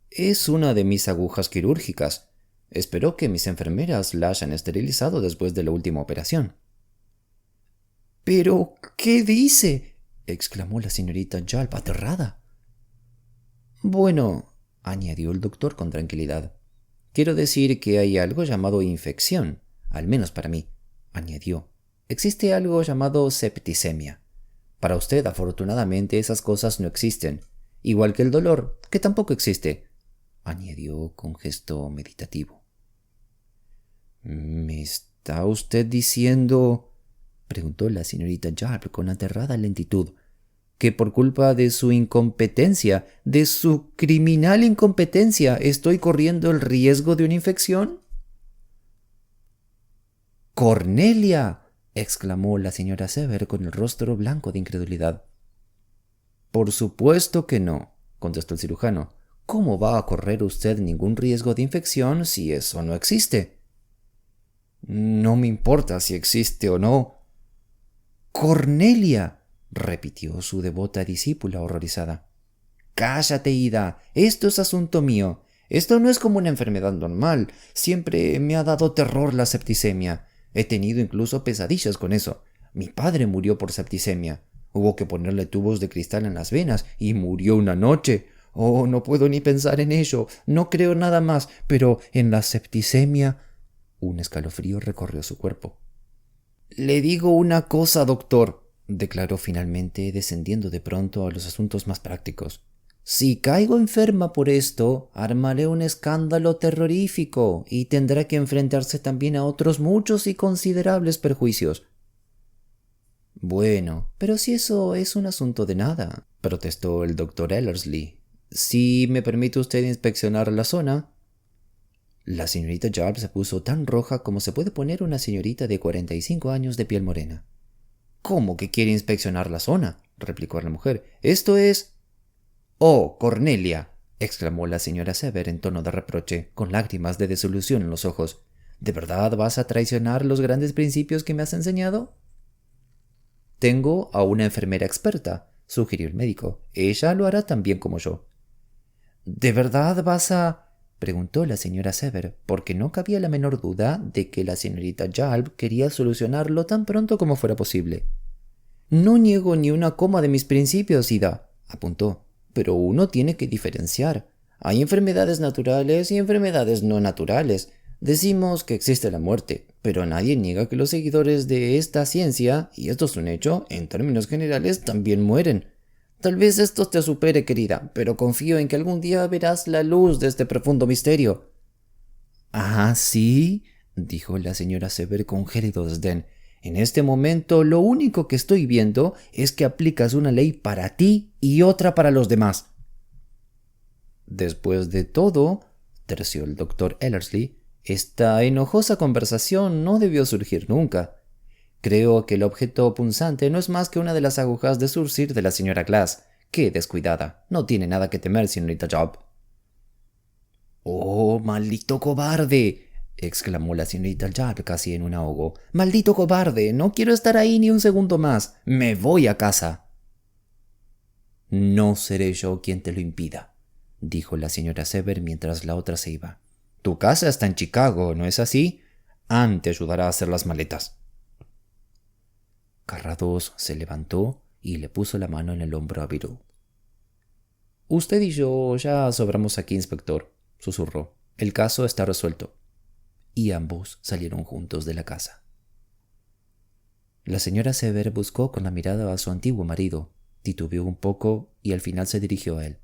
«Es una de mis agujas quirúrgicas. Espero que mis enfermeras la hayan esterilizado después de la última operación». «¿Pero qué dice?», exclamó la señorita Yalp aterrada. «Bueno», añadió el doctor con tranquilidad, «quiero decir que hay algo llamado infección, al menos para mí», añadió. «Existe algo llamado septicemia. Para usted, afortunadamente, esas cosas no existen, igual que el dolor, que tampoco existe», añadió con gesto meditativo. «¿Me está usted diciendo?» preguntó la señorita Yalp con aterrada lentitud, «que por culpa de su incompetencia, de su criminal incompetencia, estoy corriendo el riesgo de una infección?» «¡Cornelia!», exclamó la señora Sever con el rostro blanco de incredulidad. «Por supuesto que no», contestó el cirujano. «¿Cómo va a correr usted ningún riesgo de infección si eso no existe?» «No me importa si existe o no». «¡Cornelia!», repitió su devota discípula horrorizada. «Cállate, Ida. Esto es asunto mío. Esto no es como una enfermedad normal. Siempre me ha dado terror la septicemia. He tenido incluso pesadillas con eso. Mi padre murió por septicemia. Hubo que ponerle tubos de cristal en las venas y murió una noche. Oh, no puedo ni pensar en ello. No creo nada más. Pero en la septicemia...» Un escalofrío recorrió su cuerpo. «Le digo una cosa, doctor», declaró finalmente, descendiendo de pronto a los asuntos más prácticos. Si caigo enferma por esto, armaré un escándalo terrorífico y tendrá que enfrentarse también a otros muchos y considerables perjuicios. Bueno, pero si eso es un asunto de nada, protestó el doctor Ellerslie. Si me permite usted inspeccionar la zona. La señorita Jarb se puso tan roja como se puede poner una señorita de 45 años de piel morena. ¿Cómo que quiere inspeccionar la zona?, replicó la mujer. Esto es... «Oh, Cornelia», exclamó la señora Severn en tono de reproche, con lágrimas de desilusión en los ojos. ¿De verdad vas a traicionar los grandes principios que me has enseñado? Tengo a una enfermera experta, sugirió el médico. Ella lo hará tan bien como yo. ¿De verdad vas a...? Preguntó la señora Severn, porque no cabía la menor duda de que la señorita Jarb quería solucionarlo tan pronto como fuera posible. No niego ni una coma de mis principios, Ida, apuntó, pero uno tiene que diferenciar. Hay enfermedades naturales y enfermedades no naturales. Decimos que existe la muerte, pero nadie niega que los seguidores de esta ciencia, y esto es un hecho, en términos generales también mueren. Tal vez esto te supere, querida, pero confío en que algún día verás la luz de este profundo misterio. «Ah, sí», dijo la señora Severn con gélido desdén. «En este momento lo único que estoy viendo es que aplicas una ley para ti y otra para los demás». Después de todo, terció el doctor Ellerslie, esta enojosa conversación no debió surgir nunca. Creo que el objeto punzante no es más que una de las agujas de surcir de la señora Glass. ¡Qué descuidada! No tiene nada que temer, señorita Jarb. «¡Oh, maldito cobarde!», exclamó la señorita Jarb casi en un ahogo. «¡Maldito cobarde! No quiero estar ahí ni un segundo más. Me voy a casa». «No seré yo quien te lo impida», dijo la señora Severn mientras la otra se iba. «Tu casa está en Chicago, ¿no es así? Anne te ayudará a hacer las maletas». Carrados se levantó y le puso la mano en el hombro a Beadle. «Usted y yo ya sobramos aquí, inspector», susurró. «El caso está resuelto». Y ambos salieron juntos de la casa. La señora Severn buscó con la mirada a su antiguo marido, titubeó un poco y al final se dirigió a él.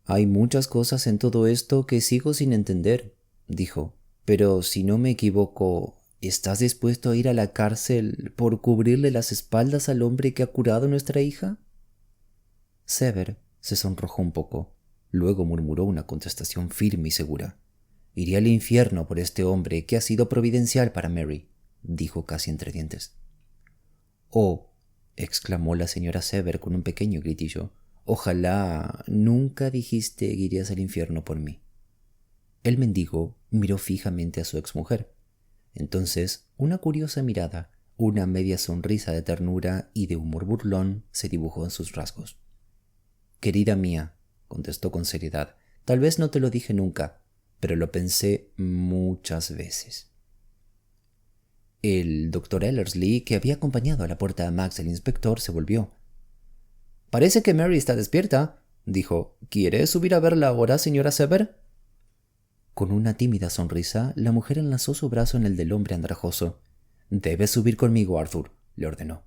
«Hay muchas cosas en todo esto que sigo sin entender», dijo. «Pero si no me equivoco, ¿estás dispuesto a ir a la cárcel por cubrirle las espaldas al hombre que ha curado a nuestra hija?» Severn se sonrojó un poco. Luego murmuró una contestación firme y segura. «Iré al infierno por este hombre que ha sido providencial para Mary», dijo casi entre dientes. «Oh», exclamó la señora Severn con un pequeño gritillo, «ojalá nunca dijiste que irías al infierno por mí». El mendigo miró fijamente a su exmujer. Entonces, una curiosa mirada, una media sonrisa de ternura y de humor burlón se dibujó en sus rasgos. «Querida mía», contestó con seriedad, «tal vez no te lo dije nunca, pero lo pensé muchas veces». El doctor Ellerslie, que había acompañado a la puerta a Max el inspector, se volvió. «Parece que Mary está despierta», dijo. «¿Quiere subir a verla ahora, señora Severn?» Con una tímida sonrisa, la mujer enlazó su brazo en el del hombre andrajoso. «Debes subir conmigo, Arthur», le ordenó.